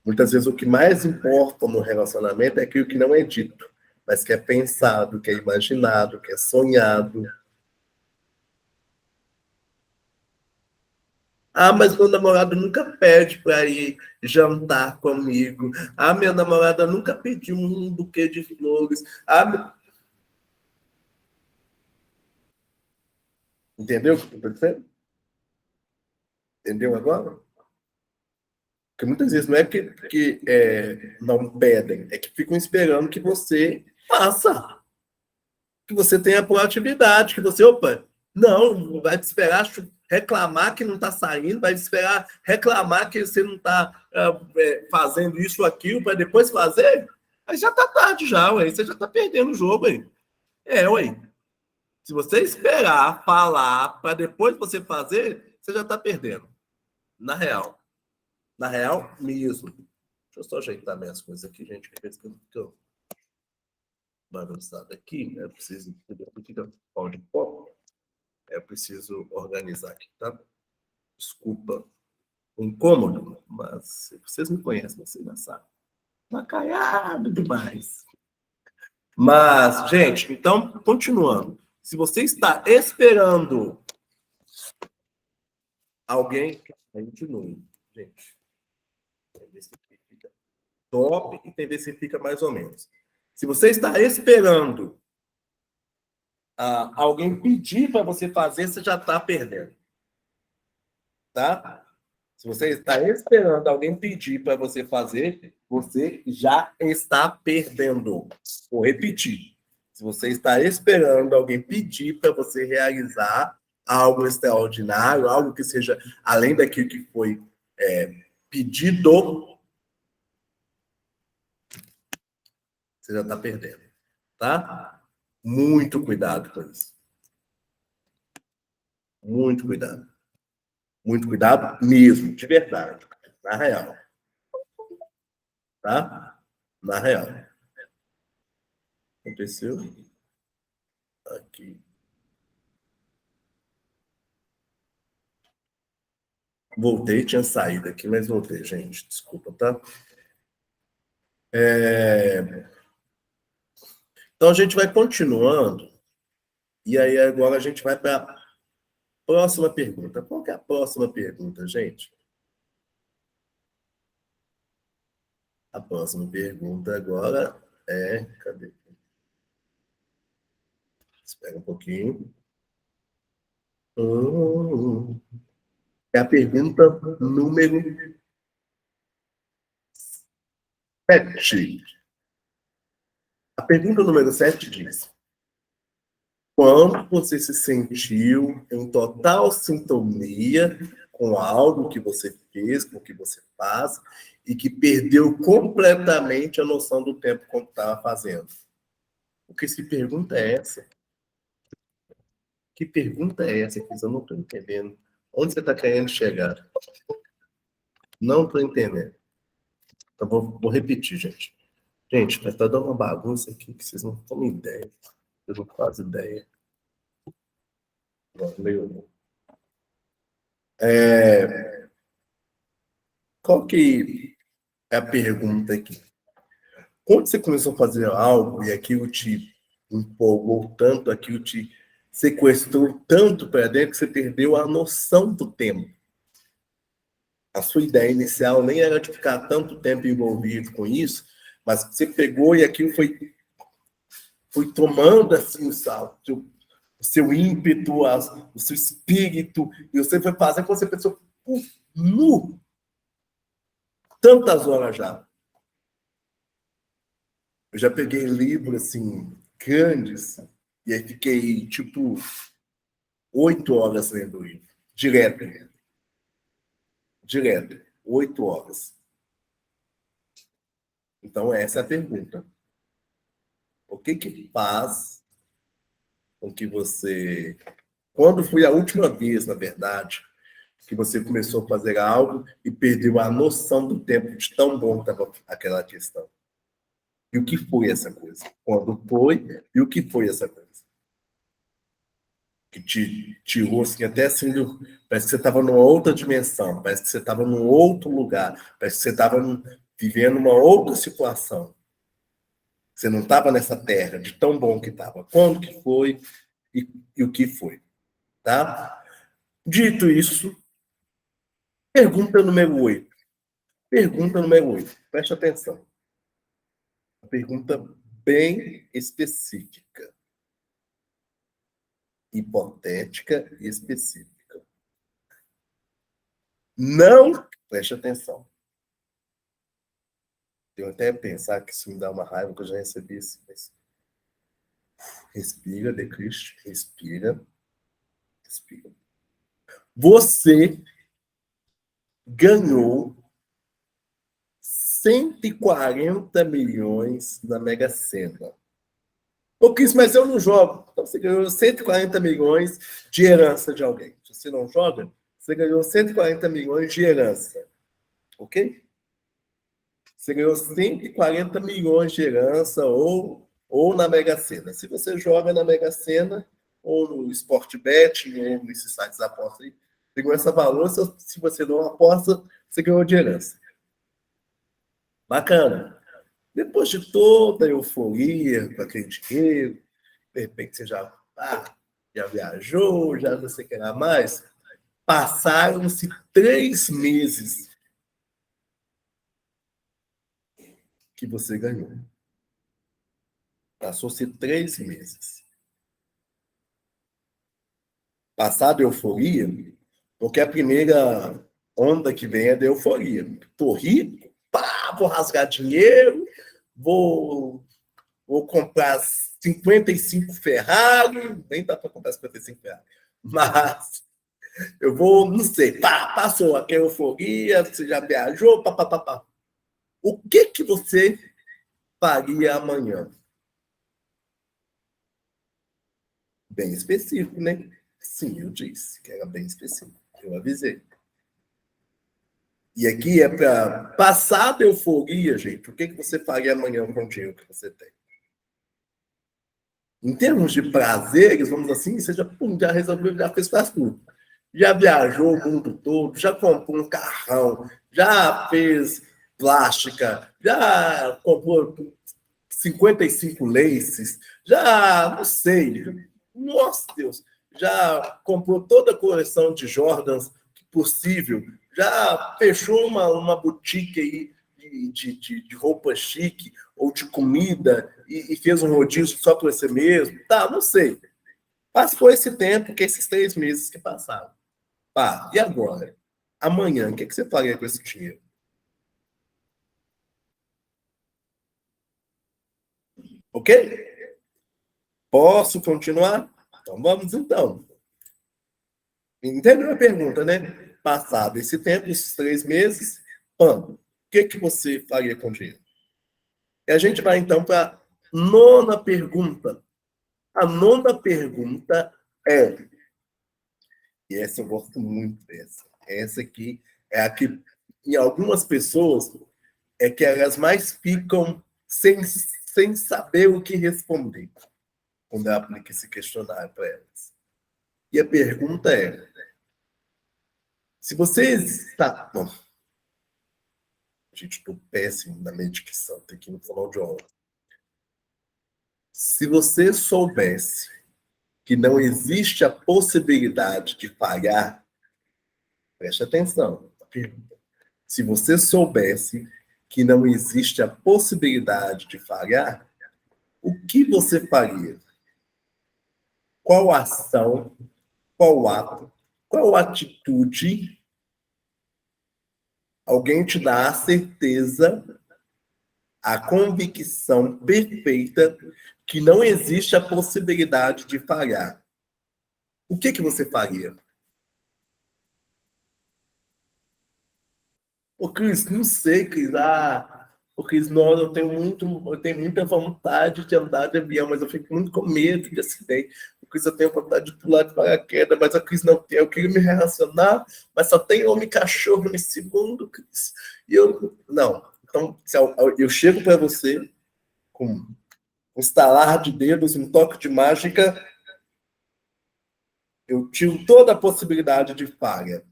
Muitas vezes o que mais importa no relacionamento é aquilo que não é dito, mas que é pensado, que é imaginado, que é sonhado. Mas meu namorado nunca pede para ir jantar comigo. Minha namorada nunca pediu um buquê de flores. Entendeu o que eu estou dizendo? Entendeu agora? Porque muitas vezes não é que não pedem, é que ficam esperando que você faça, que você tenha proatividade, que você, opa, não, vai te esperar reclamar que não está saindo, vai te esperar reclamar que você não está fazendo isso ou aquilo para depois fazer. Aí já está tarde já, ué, você já está perdendo o jogo aí. Ué. Se você esperar falar para depois você fazer, você já está perdendo. Na real. Na real mesmo. Deixa eu só ajeitar minhas coisas aqui, gente, que eu bagunçado aqui, né? Eu preciso entender o que é pau de pó. Eu preciso organizar aqui, tá? Desculpa o incômodo, mas vocês me conhecem, vocês já sabem. Tá caiado demais. Mas, gente, então, continuando. Se você está esperando alguém, continue, gente. Tem vezes que fica top e tem vezes que fica mais ou menos. Se você está esperando alguém pedir para você fazer, você já está perdendo. Tá? Se você está esperando alguém pedir para você fazer, você já está perdendo. Vou repetir. Se você está esperando alguém pedir para você realizar algo extraordinário, algo que seja além daquilo que foi pedido, você já está perdendo. Tá? Muito cuidado com isso. Muito cuidado. Muito cuidado mesmo, de verdade. Na real. Tá? Na real. Aconteceu aqui. Voltei, tinha saído aqui, mas voltei, gente. Desculpa, tá? Então a gente vai continuando E aí agora a gente vai para a próxima pergunta. Qual que é a próxima pergunta, gente? A próxima pergunta agora é... Cadê? Espera um pouquinho. É a pergunta número 7. A pergunta número 7 diz: quando você se sentiu em total sintonia com algo que você fez, com o que você faz, e que perdeu completamente a noção do tempo que estava fazendo? O que se pergunta é essa? Que pergunta é essa, Cris? Eu não estou entendendo. Onde você está querendo chegar? Não estou entendendo. Então, vou repetir, gente. Gente, mas tá dando uma bagunça aqui que vocês não têm ideia. Eu não faço ideia. Qual que é a pergunta aqui? Quando você começou a fazer algo e aquilo te empolgou tanto, aquilo te sequestrou tanto para dentro que você perdeu a noção do tempo. A sua ideia inicial nem era de ficar tanto tempo envolvido com isso, mas você pegou e aquilo foi tomando assim o seu ímpeto, o seu espírito, e você foi fazendo quando você pensou, nu, tantas horas já. Eu já peguei livros assim, grandes, e aí fiquei, tipo, 8 horas lendo o livro. Direto. 8 horas. Então, essa é a pergunta. O que faz com que você... Quando foi a última vez, na verdade, que você começou a fazer algo e perdeu a noção do tempo de tão bom que estava aquela questão? E o que foi essa coisa? Quando foi e o que foi essa coisa? Que te tirou assim, até assim, parece que você estava numa outra dimensão, parece que você estava num outro lugar, parece que você estava vivendo uma outra situação. Você não estava nessa terra de tão bom que estava. Quando que foi e o que foi? Tá? Dito isso, pergunta número 8. Pergunta número 8. Preste atenção. Uma pergunta bem específica. Hipotética e específica. Não, preste atenção. Eu até pensar que isso me dá uma raiva, que eu já recebi isso. Mas... Respira, Decristo. Respira. Respira. Você ganhou 140 milhões na Mega Sena. Ô, Cris, mas eu não jogo. Então você ganhou 140 milhões de herança de alguém. Se você não joga, você ganhou 140 milhões de herança. Ok? Você ganhou 140 milhões de herança ou na Mega Sena. Se você joga na Mega Sena, ou no Sportbet, ou nesses sites de aposta aí, você ganhou essa balança. Se você não aposta, você ganhou de herança. Bacana. Depois de toda a euforia com aquele dinheiro, de repente você já viajou, já não sei o que lá mais, passaram-se 3 meses que você ganhou. Passou-se 3 meses. Passada a euforia, porque a primeira onda que vem é da euforia. Tô rico, vou rasgar dinheiro, vou comprar 55 Ferrari, nem dá para comprar 55 Ferrari, mas eu vou, não sei, passou aquela euforia, você já viajou, pá. O que você faria amanhã? Bem específico, né? Sim, eu disse que era bem específico. Eu avisei. E aqui é para passar da euforia, gente. O que você faria amanhã com o dinheiro que você tem? Em termos de prazeres, vamos assim, você já resolveu, já fez quase tudo. Já viajou o mundo todo, já comprou um carrão, já fez plástica, já comprou 55 laces, já, não sei, Nossa, Deus, já comprou toda a coleção de Jordans possível, já fechou uma boutique aí de roupa chique ou de comida e fez um rodízio só para você mesmo. Tá, não sei. Passou esse tempo, que esses 3 meses que passaram. Pá, e agora? Amanhã, o que você faria com esse dinheiro? Ok? Posso continuar? Então vamos então. Entendeu a pergunta, né? Passado esse tempo, esses 3 meses, o que você faria com o dinheiro? E a gente vai então para a nona pergunta. A nona pergunta é, e essa eu gosto muito dessa. Essa aqui é a que, em algumas pessoas, é que elas mais ficam sem saber o que responder quando eu aplico esse questionário para elas. E a pergunta é: se você está. Bom, gente, estou péssimo na minha dicção, tem que ir no final de aula. Se você soubesse que não existe a possibilidade de falhar, preste atenção. Se você soubesse que não existe a possibilidade de falhar, o que você faria? Qual ação, qual ato, qual atitude alguém te dá a certeza, a convicção perfeita que não existe a possibilidade de falhar? O que você faria? Ô, Cris, não sei, Cris. Ô, Cris, não, eu tenho muita vontade de andar de avião, mas eu fico muito com medo de acidente. Ô, Cris, eu tenho vontade de pular de paraquedas, mas a Cris não tem. Eu queria me relacionar, mas só tem homem e cachorro nesse mundo, Cris. E eu, não. Então, se eu chego para você com um estalar de dedos, um toque de mágica, eu tiro toda a possibilidade de falha.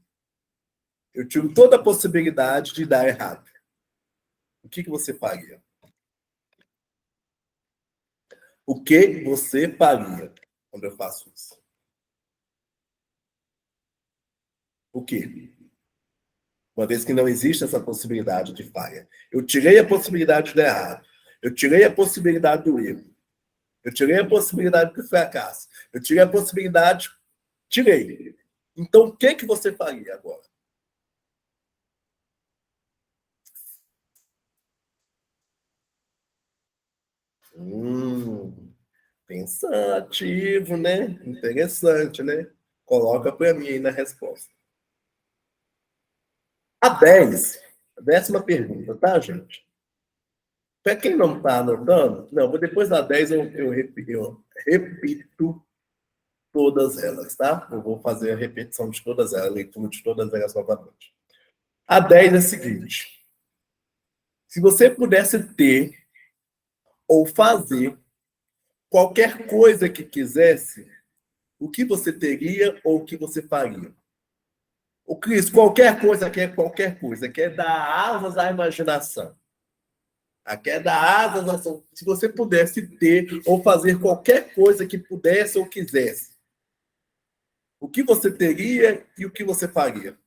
Eu tiro toda a possibilidade de dar errado. O que você faria? O que você faria quando eu faço isso? O quê? Uma vez que não existe essa possibilidade de falha. Eu tirei a possibilidade de dar errado. Eu tirei a possibilidade do erro. Eu tirei a possibilidade do fracasso. Eu tirei a possibilidade. Tirei. Então, o que você faria agora? Pensativo, né? Interessante, né? Coloca para mim aí na resposta. A 10. A 10ª pergunta, tá, gente? Para quem não está anotando, não, depois da 10 eu repito todas elas, tá? Eu vou fazer a repetição de todas elas, a leitura de todas elas novamente. A 10 é a seguinte: se você pudesse ter ou fazer qualquer coisa que quisesse, o que você teria ou o que você faria? O Cris, qualquer coisa quer dar asas à imaginação. Aqui é dar asas à ação. Se você pudesse ter ou fazer qualquer coisa que pudesse ou quisesse, o que você teria e o que você faria?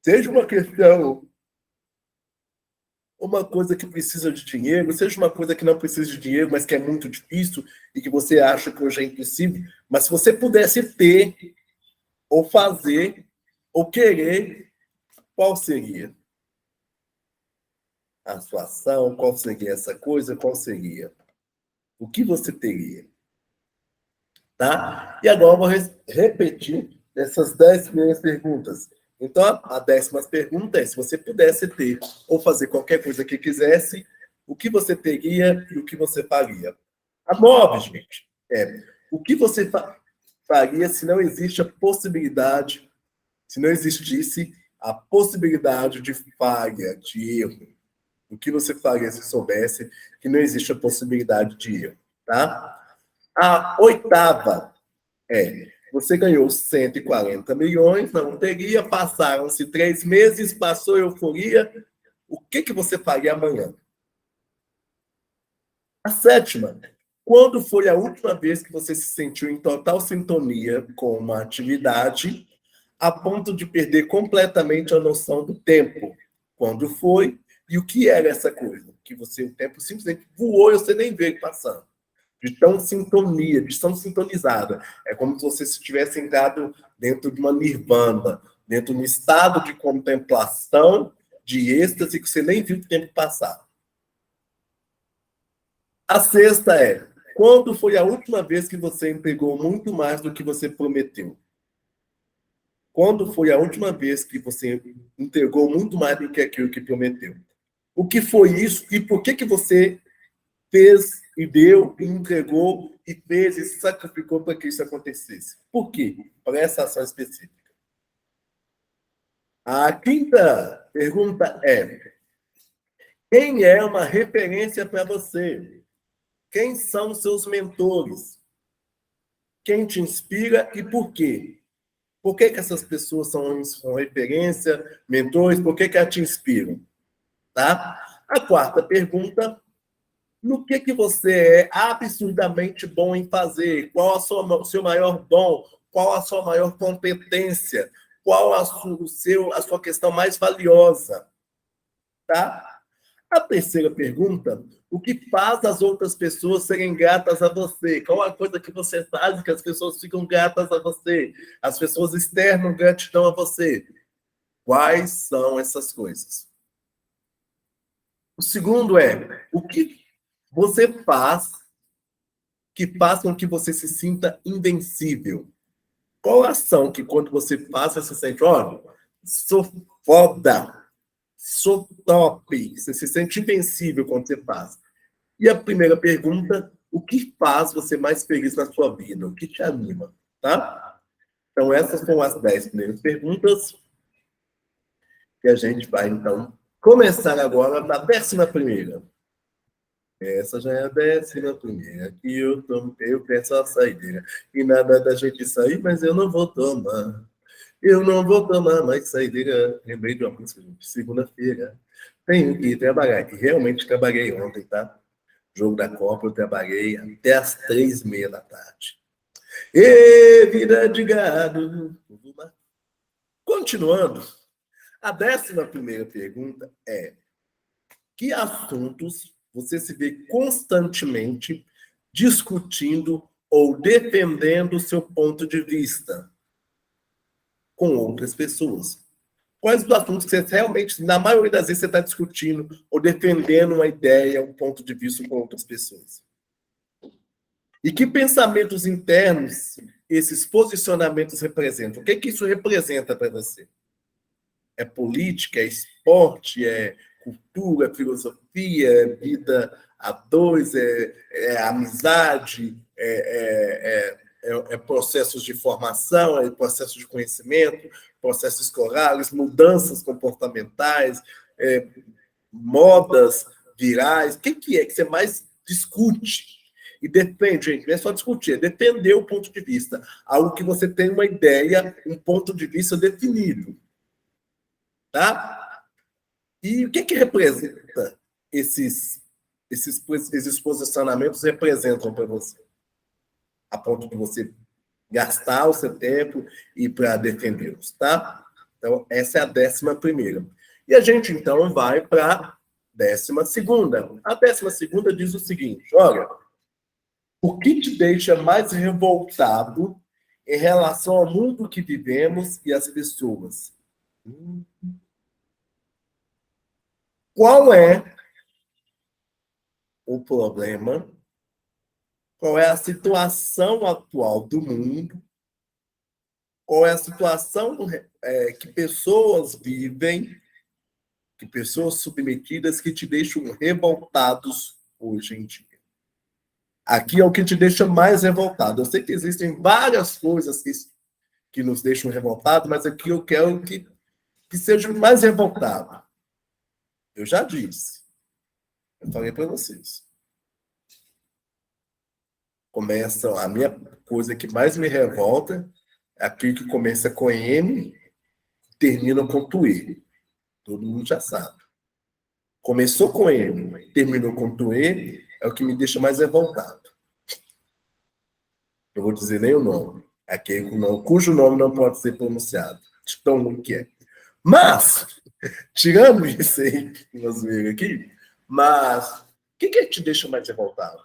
Seja uma questão, uma coisa que precisa de dinheiro, seja uma coisa que não precisa de dinheiro, mas que é muito difícil e que você acha que hoje é impossível, mas se você pudesse ter, ou fazer, ou querer, qual seria a sua ação? Qual seria essa coisa? Qual seria? O que você teria? Tá? E agora eu vou repetir essas 10 primeiras perguntas. Então, a 10ª pergunta é: se você pudesse ter ou fazer qualquer coisa que quisesse, o que você teria e o que você faria? A 9, gente, é: o que você faria se não existe a possibilidade, se não existisse a possibilidade de falha, de erro? O que você faria se soubesse que não existe a possibilidade de erro? Tá? A 8ª você ganhou 140 milhões na loteria, passaram-se 3 meses, passou euforia. O que você faria amanhã? A sétima, quando foi a última vez que você se sentiu em total sintonia com uma atividade, a ponto de perder completamente a noção do tempo? Quando foi e o que era essa coisa? Que você, o tempo simplesmente voou e você nem veio passando. De tão sintonia, de tão sintonizada. É como se você estivesse entrado dentro de uma nirvana, dentro de um estado de contemplação, de êxtase, que você nem viu o tempo passar. A sexta é, quando foi a última vez que você entregou muito mais do que você prometeu? Quando foi a última vez que você entregou muito mais do que aquilo que prometeu? O que foi isso e por que você fez e deu, e entregou, e fez e sacrificou para que isso acontecesse? Por quê? Para essa ação específica. A quinta pergunta é: quem é uma referência para você? Quem são os seus mentores? Quem te inspira e por quê? Por que essas pessoas são referência, mentores? Por que elas te inspiram? Tá? A quarta pergunta: no que você é absurdamente bom em fazer? Qual o seu maior dom? Qual a sua maior competência? Qual a sua questão mais valiosa? Tá? A terceira pergunta: o que faz as outras pessoas serem gratas a você? Qual a coisa que você faz que as pessoas ficam gratas a você? As pessoas externam gratidão a você. Quais são essas coisas? O segundo é: o que você faz que faz com que você se sinta invencível? Qual a ação que, quando você passa, você sente, olha, sou foda, sou top, você se sente invencível quando você faz? E a primeira pergunta: o que faz você mais feliz na sua vida? O que te anima? Tá? Então, essas são as 10 primeiras perguntas que a gente vai, então, começar agora na 11ª. Essa já é a 11ª. Aqui eu peço a saideira. E nada da gente sair, mas eu não vou tomar. Eu não vou tomar mais saideira. Lembrei de uma música de segunda-feira. Tenho que trabalhar. E realmente trabalhei ontem, tá? Jogo da Copa, eu trabalhei até as 3h30 da tarde. E vida de gado. Continuando, a 11ª pergunta é: que assuntos você se vê constantemente discutindo ou defendendo o seu ponto de vista com outras pessoas? Quais os assuntos que você realmente, na maioria das vezes, você está discutindo ou defendendo uma ideia, um ponto de vista com outras pessoas? E que pensamentos internos esses posicionamentos representam? O que isso representa para você? É política, é esporte, é cultura, é filosofia, é vida a dois, é amizade, é processos de formação, é processo de conhecimento, processos escolares, mudanças comportamentais, modas virais. O que é que você mais discute? E defende, gente, não é só discutir, é defender o ponto de vista. Algo que você tem uma ideia, um ponto de vista definido. Tá? E o que representa esses posicionamentos representam para você? A ponto de você gastar o seu tempo e para defendê-los, tá? Então, essa é a 11ª. E a gente, então, vai para a 12ª. A 12ª diz o seguinte: olha, o que te deixa mais revoltado em relação ao mundo que vivemos e às pessoas? Qual é o problema? Qual é a situação atual do mundo? Qual é a situação que pessoas vivem, que pessoas submetidas que te deixam revoltados hoje em dia? Aqui é o que te deixa mais revoltado. Eu sei que existem várias coisas que nos deixam revoltados, mas aqui eu quero que seja mais revoltado. Eu já disse. Eu falei para vocês. Começa a minha coisa que mais me revolta é aquilo que começa com M, termina com Tuê. Todo mundo já sabe. Começou com M, terminou com TUE, é o que me deixa mais revoltado. Eu vou dizer nem o nome. Aquele cujo nome não pode ser pronunciado. De tão ruim que é. Mas, tirando isso aí, que nós vimos aqui, mas o que te deixa mais revoltado?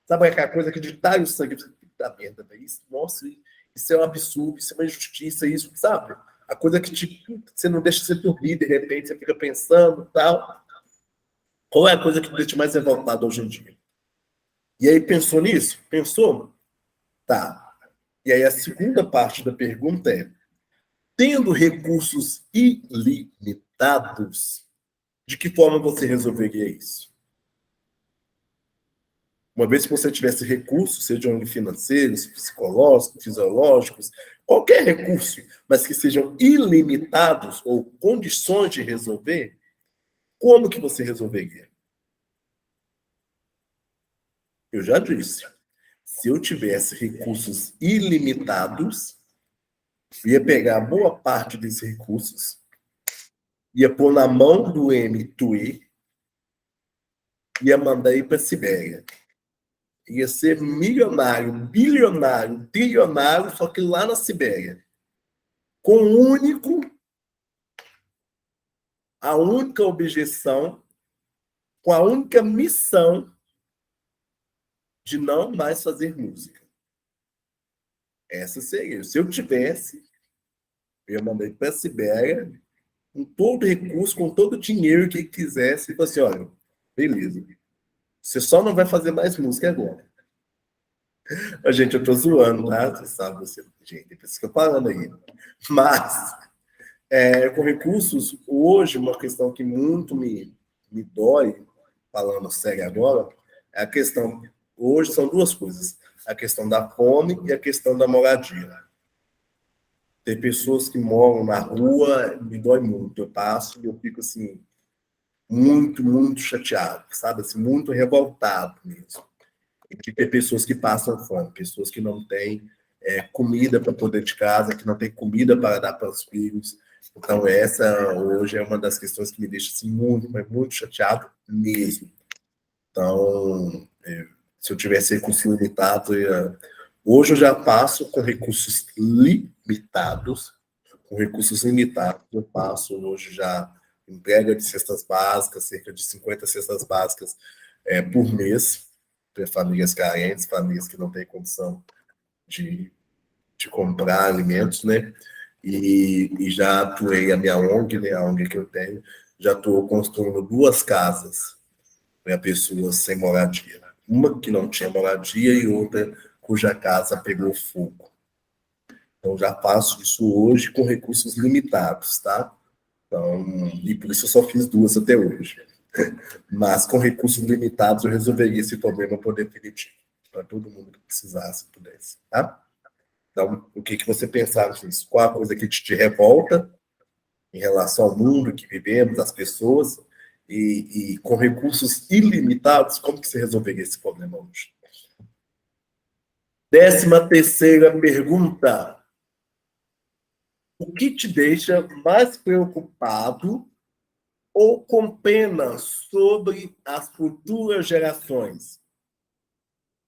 Sabe aquela coisa que de talho o sangue, puta merda, velho, isso, nossa, isso é um absurdo, isso é uma injustiça, isso, sabe? A coisa que você não deixa você dormir, de repente você fica pensando e tal. Qual é a coisa que te deixa mais revoltado hoje em dia? E aí, pensou nisso? Pensou? Tá. E aí, a segunda parte da pergunta é: tendo recursos ilimitados, de que forma você resolveria isso? Uma vez que você tivesse recursos, sejam financeiros, psicológicos, fisiológicos, qualquer recurso, mas que sejam ilimitados ou condições de resolver, como que você resolveria? Eu já disse. Se eu tivesse recursos ilimitados, ia pegar boa parte desses recursos, ia pôr na mão do M2E, ia mandar ir para a Sibéria. Ia ser milionário, bilionário, trilionário, só que lá na Sibéria. Com a única objeção, com a única missão de não mais fazer música. Essa seria. Se eu tivesse, eu ia mandar ir para a Sibéria, com todo recurso, com todo o dinheiro que quisesse, e falei assim, olha, beleza, você só não vai fazer mais música agora. Gente, eu tô zoando, tá? Você sabe, gente, é por isso que eu tô falando aí. Mas, com recursos, hoje, uma questão que muito me dói, falando sério agora, é a questão, hoje são duas coisas, a questão da fome e a questão da moradia. Tem pessoas que moram na rua, me dói muito, eu passo e eu fico assim, muito, muito chateado, sabe? Assim, muito revoltado mesmo. De ter pessoas que passam fome, pessoas que não têm comida para poder de casa, que não tem comida para dar para os filhos. Então, essa hoje é uma das questões que me deixa assim, muito, mas muito chateado mesmo. Então, se eu tivesse recursos limitados, hoje eu já passo com recursos limitados. Com recursos limitados, eu passo hoje já entrega de cestas básicas, cerca de 50 cestas básicas por mês, para famílias carentes, famílias que não têm condição de comprar alimentos, né? E já atuei a minha ONG, né? A ONG que eu tenho, já estou construindo 2 casas para pessoas sem moradia. Uma que não tinha moradia e outra cuja casa pegou fogo. Então, já faço isso hoje com recursos limitados, tá? Então, e por isso eu só fiz 2 até hoje. Mas com recursos limitados eu resolveria esse problema por definitivo, para todo mundo que precisasse, pudesse, tá? Então, o que você pensava nisso? Qual a coisa que te revolta em relação ao mundo que vivemos, às pessoas, e com recursos ilimitados, como que você resolveria esse problema hoje? 13ª pergunta. O que te deixa mais preocupado ou com pena sobre as futuras gerações?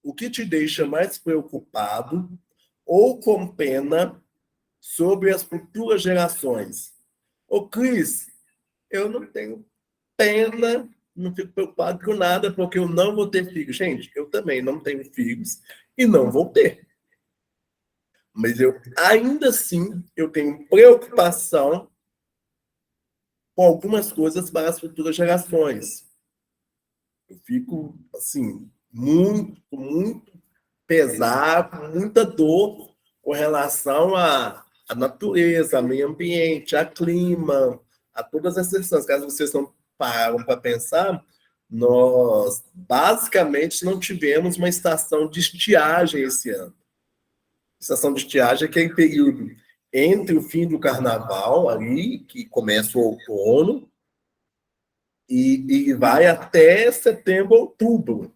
O que te deixa mais preocupado ou com pena sobre as futuras gerações? Ô, Cris, eu não tenho pena, não fico preocupado com nada, porque eu não vou ter filhos. Gente, eu também não tenho filhos e não vou ter. Mas eu, ainda assim, eu tenho preocupação com algumas coisas para as futuras gerações. Eu fico, assim, muito, muito pesado, muita dor com relação à natureza, ao meio ambiente, a clima, a todas essas questões. Caso vocês não pararam para pensar, nós basicamente não tivemos uma estação de estiagem esse ano. Estação de estiagem é aquele período entre o fim do carnaval, ali, que começa o outono, e vai até setembro, outubro.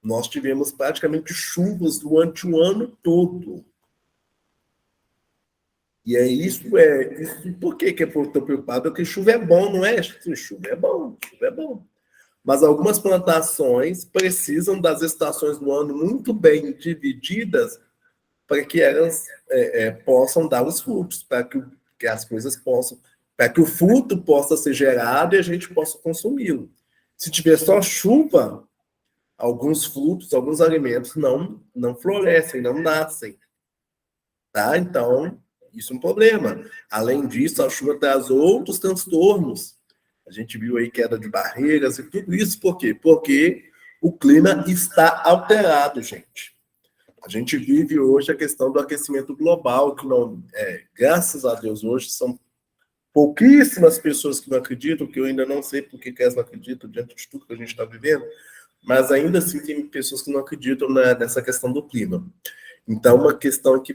Nós tivemos praticamente chuvas durante o ano todo. E é isso, por que eu estou preocupado? Porque chuva é bom, não é? Chuva é bom, chuva é bom. Mas algumas plantações precisam das estações do ano muito bem divididas para que elas possam dar os frutos, para que as coisas possam, para que o fruto possa ser gerado e a gente possa consumi-lo. Se tiver só chuva, alguns frutos, alguns alimentos não florescem, não nascem. Tá? Então, isso é um problema. Além disso, a chuva traz outros transtornos. A gente viu aí queda de barreiras e tudo isso, por quê? Porque o clima está alterado, gente. A gente vive hoje a questão do aquecimento global, que não, graças a Deus, hoje são pouquíssimas pessoas que não acreditam, que eu ainda não sei por que elas não acreditam diante de tudo que a gente está vivendo, mas ainda assim tem pessoas que não acreditam nessa questão do clima. Então, uma questão que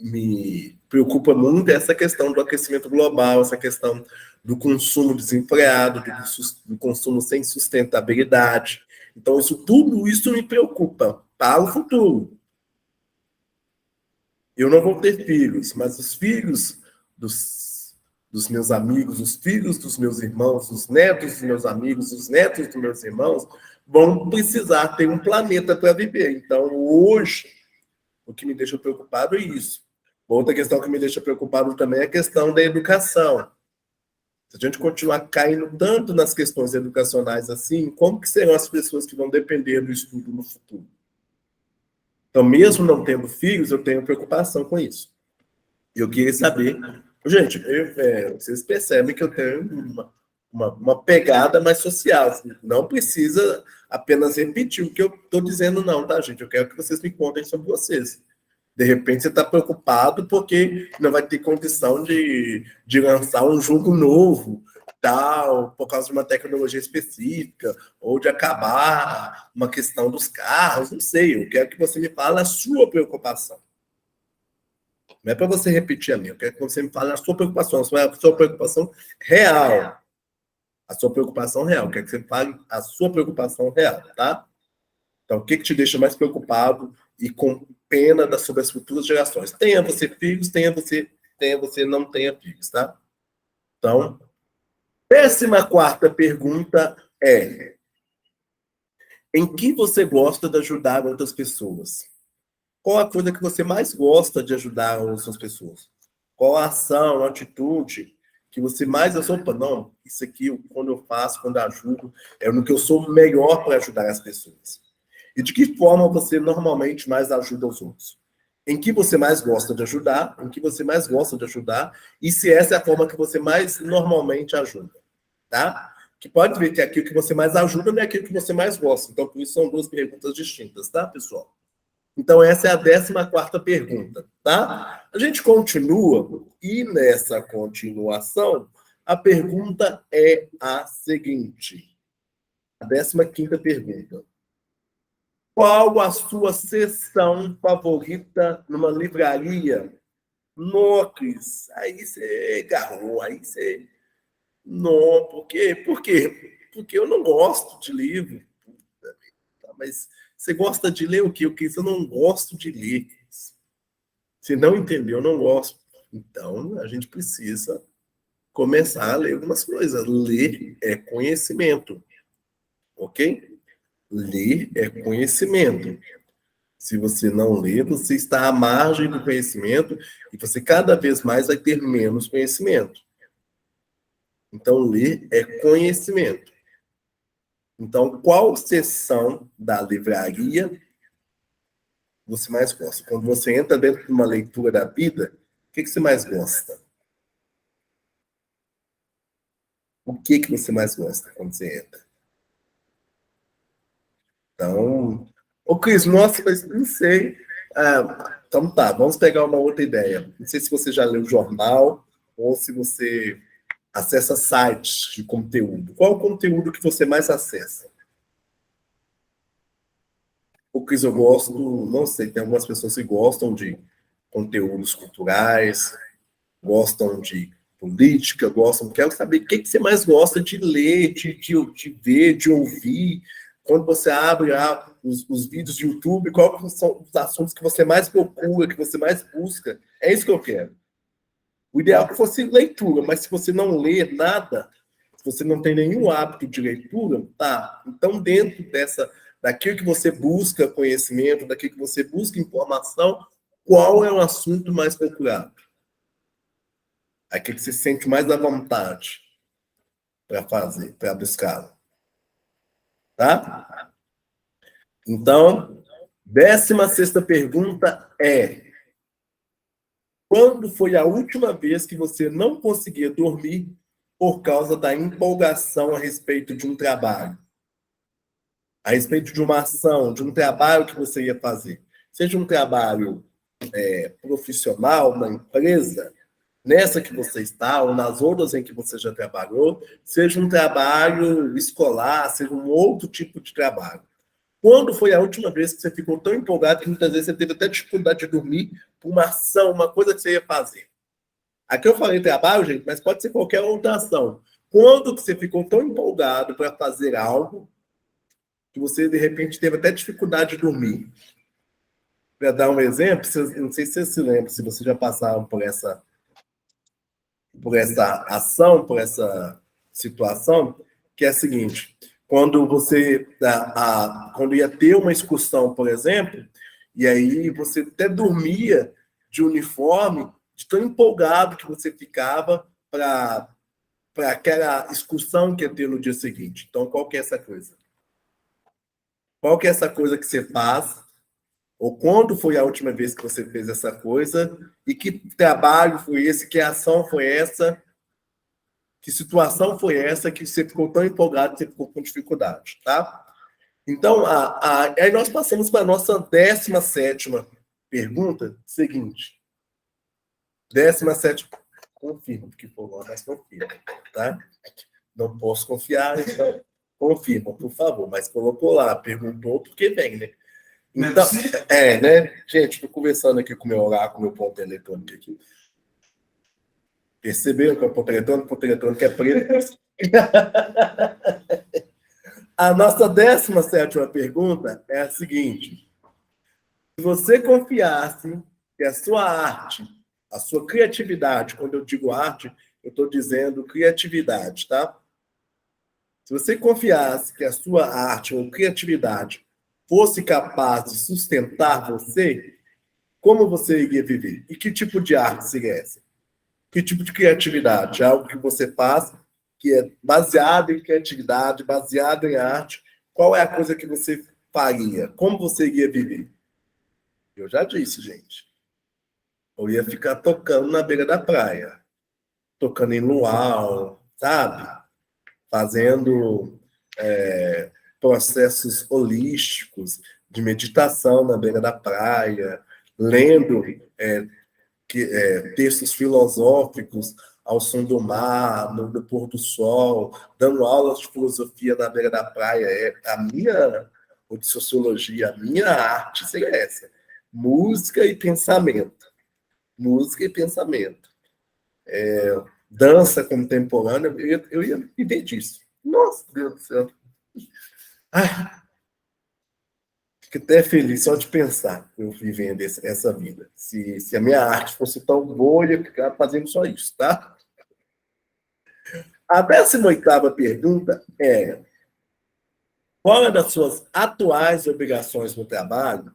me preocupa muito é essa questão do aquecimento global, essa questão do consumo desenfreado, do consumo sem sustentabilidade. Então, tudo isso me preocupa para o futuro. Eu não vou ter filhos, mas os filhos dos meus amigos, os filhos dos meus irmãos, os netos dos meus amigos, os netos dos meus irmãos vão precisar ter um planeta para viver. Então, hoje, o que me deixa preocupado é isso. Outra questão que me deixa preocupado também é a questão da educação. Se a gente continuar caindo tanto nas questões educacionais assim, como que serão as pessoas que vão depender do estudo no futuro? Então, mesmo não tendo filhos, eu tenho preocupação com isso. E eu queria saber... Gente, vocês percebem que eu tenho uma pegada mais social. Assim, não precisa apenas repetir o que eu estou dizendo, não, tá, gente? Eu quero que vocês me contem sobre vocês. De repente, você está preocupado porque não vai ter condição de lançar um jogo novo, tal, por causa de uma tecnologia específica, ou de acabar uma questão dos carros, não sei. Eu quero que você me fale a sua preocupação. Não é para você repetir a minha, eu quero que você me fale a sua preocupação real. A sua preocupação real. Eu quero que você fale a sua preocupação real, tá? Então, o que te deixa mais preocupado e com pena sobre as futuras gerações? Tenha você filhos, tenha você não tenha filhos, tá? Então, 14ª pergunta é: em que você gosta de ajudar outras pessoas? Qual a coisa que você mais gosta de ajudar outras pessoas? Qual a ação, a atitude que você mais... Opa, não, isso aqui, quando eu faço, quando eu ajudo, é no que eu sou melhor para ajudar as pessoas. E de que forma você normalmente mais ajuda os outros? Em que você mais gosta de ajudar? Em que você mais gosta de ajudar? E se essa é a forma que você mais normalmente ajuda, tá? Que pode ver que aquilo que você mais ajuda não é aquilo que você mais gosta. Então, por isso são duas perguntas distintas, tá, pessoal? Então, essa é a 14ª pergunta, tá? A gente continua, e nessa continuação, a pergunta é a seguinte. A 15ª pergunta. Qual a sua seção favorita numa livraria? Não, Cris, aí você agarrou, aí você... Não, por quê? Por quê? Porque eu não gosto de livro. Mas você gosta de ler o quê? O que eu não gosto de ler. Se não entendeu, eu não gosto. Então, a gente precisa começar a ler algumas coisas. Ler é conhecimento, ok? Ler é conhecimento. Se você não lê, você está à margem do conhecimento e você cada vez mais vai ter menos conhecimento. Então, ler é conhecimento. Então, qual seção da livraria você mais gosta? Quando você entra dentro de uma leitura da vida, o que você mais gosta? O que você mais gosta quando você entra? Então, ô Cris, nossa, mas não sei. Então tá, vamos pegar uma outra ideia. Não sei se você já leu o jornal ou se você acessa sites de conteúdo. Qual o conteúdo que você mais acessa? O Cris, eu gosto, não sei, tem algumas pessoas que gostam de conteúdos culturais, gostam de política, gostam. Quero saber o que você mais gosta de ler, de ver, de ouvir. Quando você abre os vídeos de YouTube, quais são os assuntos que você mais procura, que você mais busca? É isso que eu quero. O ideal é que fosse leitura, mas se você não lê nada, se você não tem nenhum hábito de leitura, tá. Então, dentro daquilo que você busca conhecimento, daquilo que você busca informação, qual é o assunto mais procurado? Aquele que você sente mais à vontade para fazer, para buscar. Tá? Então, 16ª pergunta é: quando foi a última vez que você não conseguia dormir por causa da empolgação a respeito de um trabalho? A respeito de uma ação, de um trabalho que você ia fazer? Seja um trabalho profissional, na empresa, nessa que você está, ou nas outras em que você já trabalhou, seja um trabalho escolar, seja um outro tipo de trabalho. Quando foi a última vez que você ficou tão empolgado que muitas vezes você teve até dificuldade de dormir por uma ação, uma coisa que você ia fazer? Aqui eu falei trabalho, gente, mas pode ser qualquer outra ação. Quando você ficou tão empolgado para fazer algo que você, de repente, teve até dificuldade de dormir? Para dar um exemplo, não sei se você se lembra, se você já passaram por essa ação, por essa situação, que é a seguinte: quando você quando ia ter uma excursão, por exemplo, e aí você até dormia de uniforme, de tão empolgado que você ficava para aquela excursão que ia ter no dia seguinte. Então, qual que é essa coisa? Qual que é essa coisa que você faz? Ou quando foi a última vez que você fez essa coisa? E que trabalho foi esse? Que ação foi essa? Que situação foi essa que você ficou tão empolgado que você ficou com dificuldade, tá? Então, aí nós passamos para a nossa 17ª pergunta, seguinte. 17ª, confirma que for lá, mas confirma, tá? Não posso confiar, então confirma, por favor, mas colocou lá, perguntou porque vem, né? Então, né? Gente, estou conversando aqui com o meu oráculo, meu ponto eletrônico aqui. Perceberam que é o ponto eletrônico é preto? A nossa 17ª pergunta é a seguinte: se você confiasse que a sua arte, a sua criatividade, quando eu digo arte, eu estou dizendo criatividade, tá? Se você confiasse que a sua arte ou criatividade fosse capaz de sustentar você, como você iria viver? E que tipo de arte seria essa? Que tipo de criatividade? Algo que você faz que é baseado em criatividade, baseado em arte. Qual é a coisa que você faria? Como você iria viver? Eu já disse, gente. Eu ia ficar tocando na beira da praia, tocando em luau, sabe? Fazendo processos holísticos de meditação na beira da praia, lendo textos filosóficos ao som do mar, no pôr do sol, dando aulas de filosofia na beira da praia. Ou de sociologia, a minha arte seria essa: música e pensamento. Música e pensamento. Dança contemporânea, eu ia viver disso. Nossa, Deus do céu. Ai, fico até feliz só de pensar eu vivendo essa vida. Se a minha arte fosse tão boa, eu ia ficar fazendo só isso, tá? A 18ª pergunta é: fora das suas atuais obrigações no trabalho,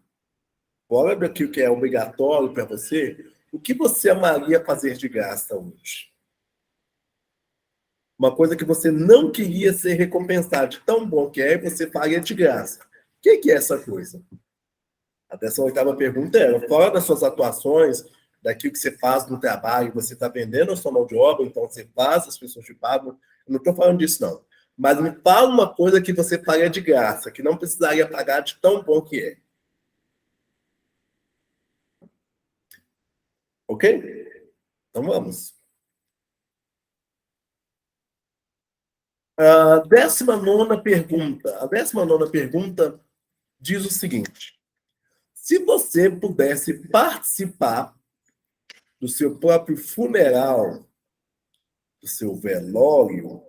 fora daquilo que é obrigatório para você, o que você amaria fazer de graça hoje? Uma coisa que você não queria ser recompensado, de tão bom que é, você faria de graça. O que é essa coisa? A 18ª pergunta é: fora das suas atuações, daquilo que você faz no trabalho, você está vendendo a sua mão de obra, então você faz, as pessoas te pagam. Eu não estou falando disso, não. Mas me fala uma coisa que você faria de graça, que não precisaria pagar de tão bom que é. Ok? Então vamos. A 19ª pergunta. A 19ª pergunta diz o seguinte: se você pudesse participar do seu próprio funeral, do seu velório.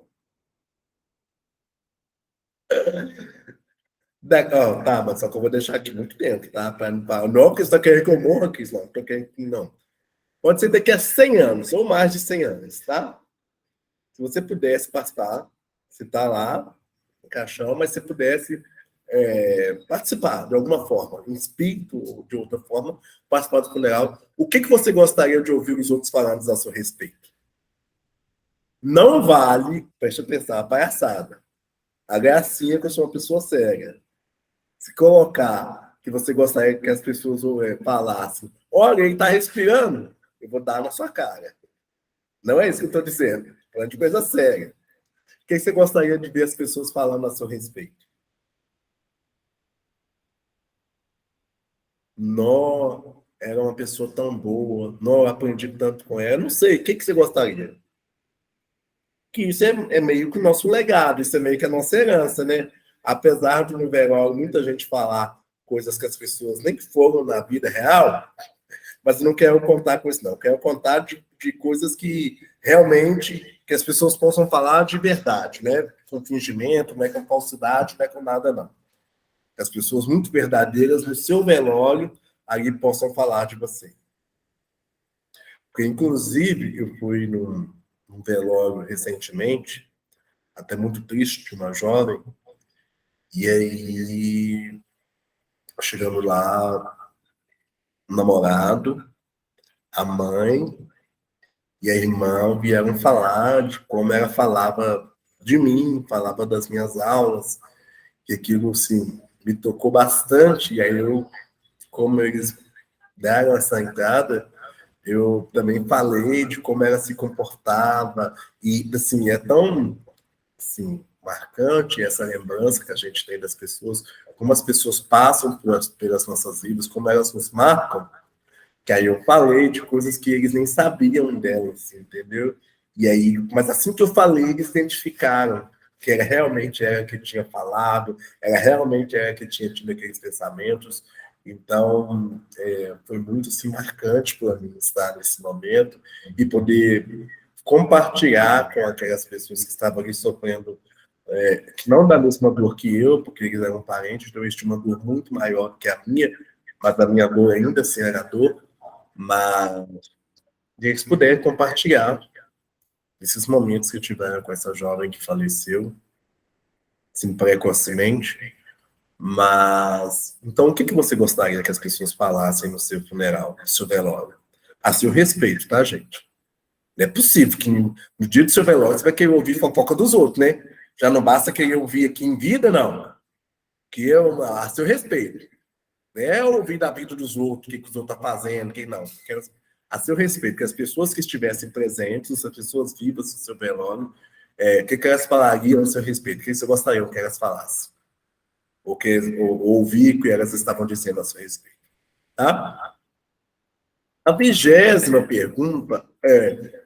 Tá, mas só que eu vou deixar aqui muito tempo, tá? Não é que você está querendo que eu morra aqui, não. Tô querendo que não. Pode ser daqui a 100 anos, ou mais de 100 anos, tá? Se você pudesse participar, você está lá no caixão, mas se pudesse participar de alguma forma, em espírito ou de outra forma, participar do funeral, o que você gostaria de ouvir os outros falando a seu respeito? Não vale, preste a pensar, a palhaçada. A gracinha que eu sou uma pessoa séria. Se colocar que você gostaria que as pessoas falassem, olha, ele está respirando, eu vou dar na sua cara. Não é isso que eu estou dizendo. Falando de coisa séria. O que você gostaria de ver as pessoas falando a seu respeito? Nó, era uma pessoa tão boa. Nó, aprendi tanto com ela. Não sei, o que você gostaria? Que isso é meio que o nosso legado, isso é meio que a nossa herança, né? Apesar de no velório muita gente falar coisas que as pessoas nem foram na vida real, mas não quero contar com isso, não. Quero contar de coisas que realmente que as pessoas possam falar de verdade, né? Com fingimento, não é com falsidade, não é com nada, não. Que as pessoas muito verdadeiras no seu velório ali possam falar de você. Porque, inclusive, eu fui num velório recentemente, até muito triste, de uma jovem, e aí, chegando lá, o namorado, a mãe e a irmã vieram falar de como ela falava de mim, falava das minhas aulas, que aquilo, assim, me tocou bastante, e aí eu, como eles deram essa entrada, eu também falei de como ela se comportava, e, assim, é tão, assim, marcante essa lembrança que a gente tem das pessoas, como as pessoas passam pelas nossas vidas, como elas nos marcam, que aí eu falei de coisas que eles nem sabiam delas, assim, entendeu? E aí, mas assim que eu falei, eles identificaram que ela realmente era que tinha falado, ela realmente era que tinha tido aqueles pensamentos. Então, foi muito assim, marcante para mim estar nesse momento e poder compartilhar com aquelas pessoas que estavam ali sofrendo, que não da mesma dor que eu, porque eles eram parentes, então eles tinham uma dor muito maior que a minha, mas a minha dor ainda assim era dor, mas eles puderem compartilhar esses momentos que tiveram com essa jovem que faleceu, assim, precocemente. Mas, então, o que você gostaria que as pessoas falassem no seu funeral, no seu velório? A seu respeito, tá, gente? Não é possível que no dia do seu velório você vai querer ouvir fofoca dos outros, né? Já não basta querer ouvir aqui em vida, não. Que eu, a seu respeito. Não é ouvir da vida dos outros, o que os outros estão fazendo, quem não. Quero, a seu respeito, que as pessoas que estivessem presentes, as pessoas vivas no seu velório, o que elas falariam a seu respeito? O que você gostaria que elas falassem? Ou ouvir o que elas estavam dizendo a seu respeito. Tá? A 20ª pergunta é: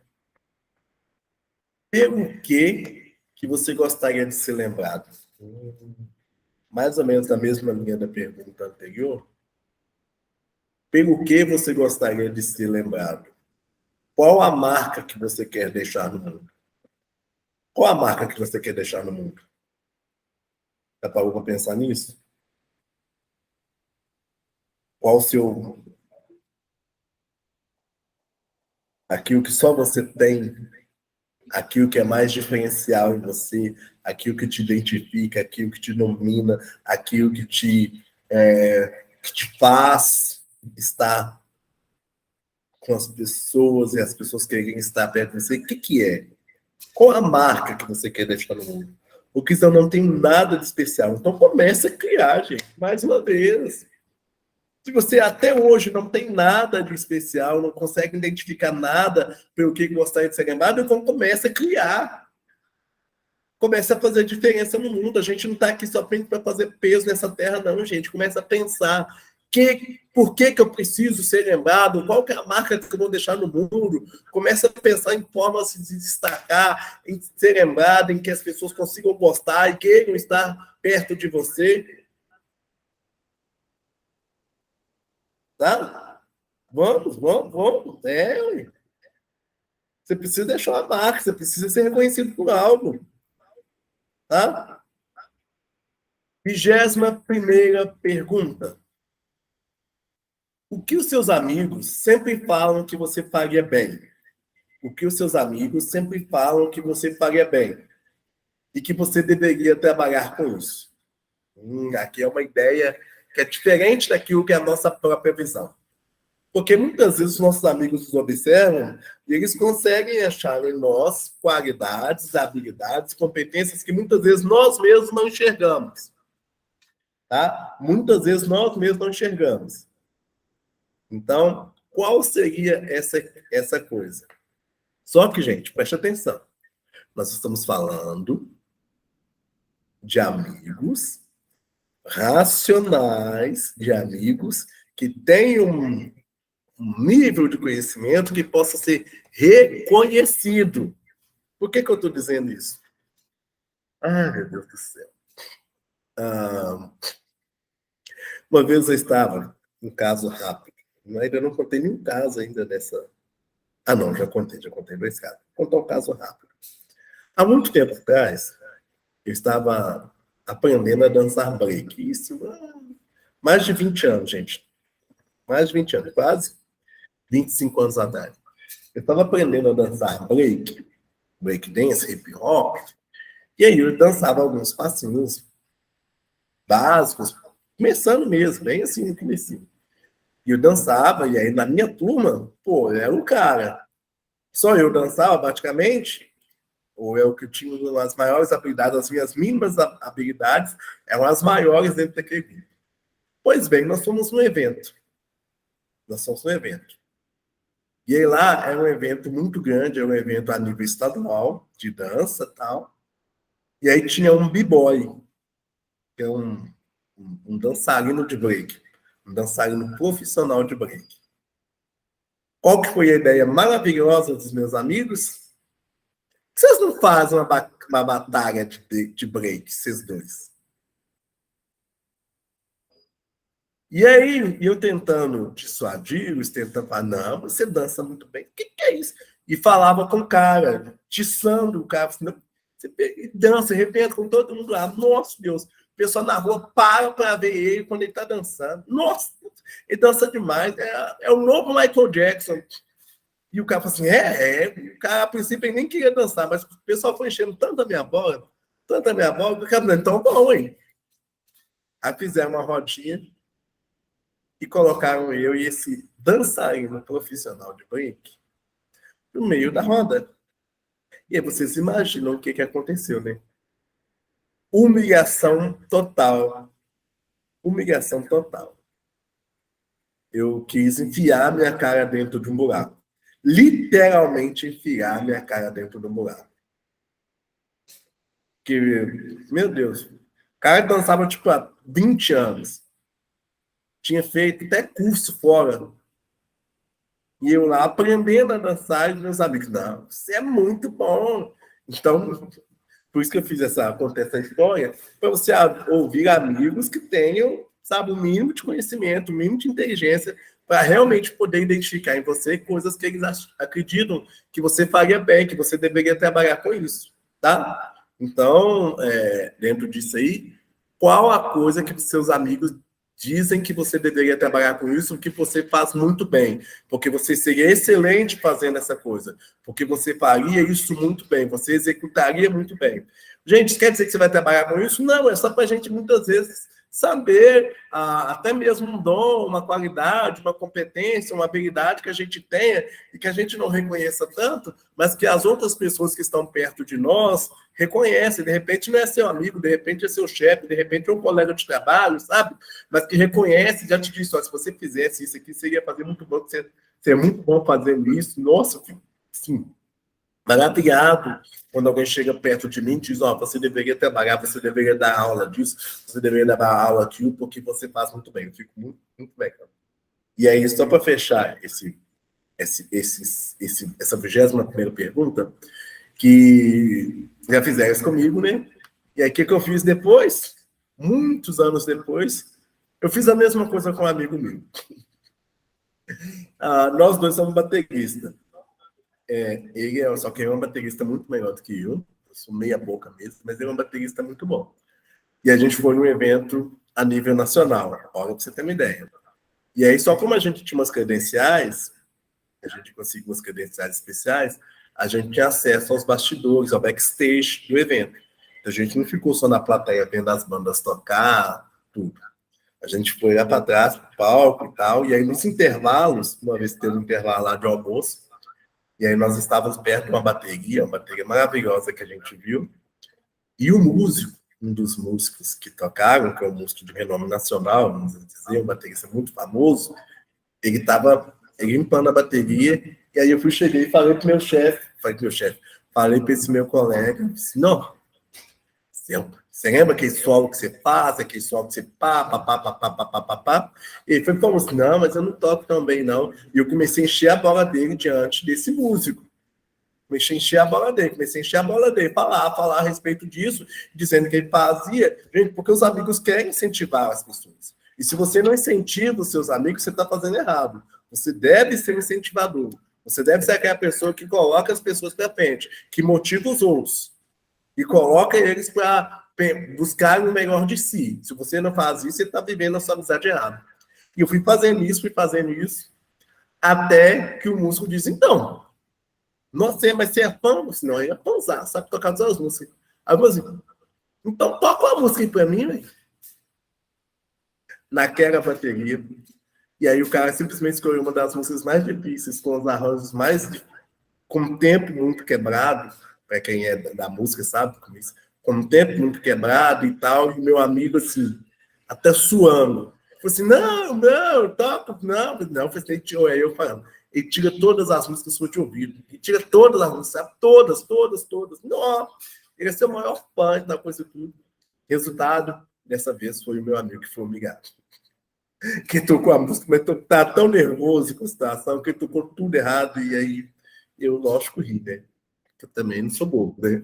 pelo que você gostaria de ser lembrado? Mais ou menos na mesma linha da pergunta anterior. Pelo que você gostaria de ser lembrado? Qual a marca que você quer deixar no mundo? Qual a marca que você quer deixar no mundo? Já parou para pensar nisso? Qual o seu... Aquilo que só você tem, aquilo que é mais diferencial em você, aquilo que te identifica, aquilo que te domina, aquilo que te faz estar com as pessoas e as pessoas querem estar perto de você. O que é? Qual a marca que você quer deixar no mundo? Porque isso não tem nada de especial. Então comece a criar, gente. Mais uma vez. Se você até hoje não tem nada de especial, não consegue identificar nada pelo que gostaria de ser lembrado, então comece a criar. Comece a fazer diferença no mundo. A gente não está aqui só para fazer peso nessa terra, não, gente. Começa a pensar por que eu preciso ser lembrado, qual que é a marca que eu vou deixar no mundo. Começa a pensar em formas de se destacar, em ser lembrado, em que as pessoas consigam gostar e queiram estar perto de você. Tá? Vamos. Você precisa deixar uma marca, você precisa ser reconhecido por algo. Tá? 21ª pergunta. O que os seus amigos sempre falam que você faria bem? O que os seus amigos sempre falam que você faria bem? E que você deveria trabalhar com isso? Aqui é uma ideia que é diferente daquilo que é a nossa própria visão. Porque muitas vezes os nossos amigos nos observam e eles conseguem achar em nós qualidades, habilidades, competências que muitas vezes nós mesmos não enxergamos. Tá? Muitas vezes nós mesmos não enxergamos. Então, qual seria essa coisa? Só que, gente, preste atenção. Nós estamos falando de amigos racionais, de amigos que têm um nível de conhecimento que possa ser reconhecido. Por que eu estou dizendo isso? Ah, meu Deus do céu. Uma vez eu estava, um caso rápido, ainda não contei nenhum caso ainda dessa. Ah, não, já contei 2 casos. Vou contar um caso rápido. Há muito tempo atrás, eu estava aprendendo a dançar break. Isso, mais de 20 anos, gente. Mais de 20 anos, quase 25 anos atrás. Eu estava aprendendo a dançar break dance, hip hop, e aí eu dançava alguns passinhos básicos, começando mesmo, bem assim no comecinho. E eu dançava, e aí na minha turma, pô, eu era um cara. Só eu dançava praticamente, ou eu que tinha as maiores habilidades, as minhas mínimas habilidades eram as maiores dentro daquele grupo. Pois bem, nós fomos num evento. E aí lá era um evento muito grande, era um evento a nível estadual, de dança e tal. E aí tinha um b-boy, que é um dançarino de break, um dançarino profissional de break. Qual que foi a ideia maravilhosa dos meus amigos? Vocês não fazem uma batalha de break, vocês dois? E aí, eu tentando dissuadi-los, tentando falar, não, você dança muito bem, o que é isso? E falava com o cara, tiçando o cara, assim, você dança, repete com todo mundo lá, nossa Deus, o pessoal na rua para ver ele quando ele está dançando, nossa, ele dança demais, é o novo Michael Jackson. E o cara falou assim, o cara a princípio ele nem queria dançar, mas o pessoal foi enchendo tanto a minha bola, que o cara falou, então bom, hein? Aí fizeram uma rodinha, e colocaram eu e esse dançarino profissional de break no meio da roda. E aí vocês imaginam o que aconteceu, né? Humilhação total. Humilhação total. Eu quis enfiar minha cara dentro de um buraco. Literalmente enfiar minha cara dentro do buraco. Que, meu Deus, o cara dançava tipo há 20 anos. Tinha feito até curso fora. E eu lá aprendendo a dançar, e meus amigos, não, você é muito bom. Então, por isso que eu fiz contar essa história, para você ouvir amigos que tenham, sabe, o mínimo de conhecimento, o mínimo de inteligência, para realmente poder identificar em você coisas que eles acreditam que você faria bem, que você deveria trabalhar com isso, tá? Então, dentro disso aí, qual a coisa que seus amigos dizem que você deveria trabalhar com isso, que você faz muito bem, porque você seria excelente fazendo essa coisa, porque você faria isso muito bem, você executaria muito bem. Gente, quer dizer que você vai trabalhar com isso? Não, é só para a gente muitas vezes saber até mesmo um dom, uma qualidade, uma competência, uma habilidade que a gente tenha e que a gente não reconheça tanto, mas que as outras pessoas que estão perto de nós reconhecem. De repente não é seu amigo, de repente é seu chefe, de repente é um colega de trabalho, sabe? Mas que reconhece, já te disse, ó, se você fizesse isso aqui, seria fazer muito bom, você é muito bom fazendo isso. Nossa, sim, maravilhado quando alguém chega perto de mim e diz, ó, você deveria trabalhar, você deveria dar aula disso, você deveria dar aula daquilo, porque você faz muito bem. Eu fico muito, muito legal. E aí, só para fechar essa 21ª pergunta, que já fizeram isso comigo, né? E aí, o que eu fiz depois? Muitos anos depois, eu fiz a mesma coisa com um amigo meu. Nós dois somos bateristas. Só que ele é um baterista muito melhor do que eu sou meia boca mesmo, mas ele é um baterista muito bom. E a gente foi num evento a nível nacional, olha para você ter uma ideia. E aí, só como a gente tinha umas credenciais, a gente conseguiu umas credenciais especiais, a gente tinha acesso aos bastidores, ao backstage do evento. Então, a gente não ficou só na plateia vendo as bandas tocar, tudo. A gente foi lá para trás, pro palco e tal, e aí nos intervalos, uma vez que teve um intervalo lá de almoço, e aí nós estávamos perto de uma bateria maravilhosa que a gente viu, e o músico, um dos músicos que tocaram, que é um músico de renome nacional, vamos dizer, um baterista muito famoso, ele estava limpando a bateria, e aí eu cheguei e falei para falei para esse meu colega, disse, não, você lembra aquele solo que você faz, aquele solo que você pá, pá, pá, pá, pá, pá, pá, pá, pá? E ele falou assim, não, mas eu não toco tão bem, não. E eu comecei a encher a bola dele diante desse músico. Comecei a encher a bola dele, falar a respeito disso, dizendo que ele fazia, gente, porque os amigos querem incentivar as pessoas. E se você não incentiva os seus amigos, você está fazendo errado. Você deve ser um incentivador. Você deve ser aquela pessoa que coloca as pessoas para frente, que motiva os outros e coloca eles para buscar o melhor de si. Se você não faz isso, você está vivendo a sua amizade errada. E eu fui fazendo isso, até que o músico disse, então, não sei, mas você é fã? Não, ele é fãzão, sabe tocar todas as músicas. Aí eu falei assim, então toca uma música aí para mim, velho. Naquela bateria. E aí o cara simplesmente escolheu uma das músicas mais difíceis, com os arranjos mais... com o tempo muito quebrado, para quem é da música sabe, com o tempo muito quebrado e tal, e meu amigo, assim, até suando. Falei assim, não, toco, não. Aí eu falando, ele tira todas as músicas que eu te ouvido, ele tira todas as músicas, sabe? Todas. Não, ele é seu maior fã da coisa tudo. Resultado, dessa vez foi o meu amigo que foi humilhado. Que tocou a música, mas tá tão nervoso com a situação, que ele tocou tudo errado, e aí eu, lógico, ri, né? Eu também não sou bobo, né?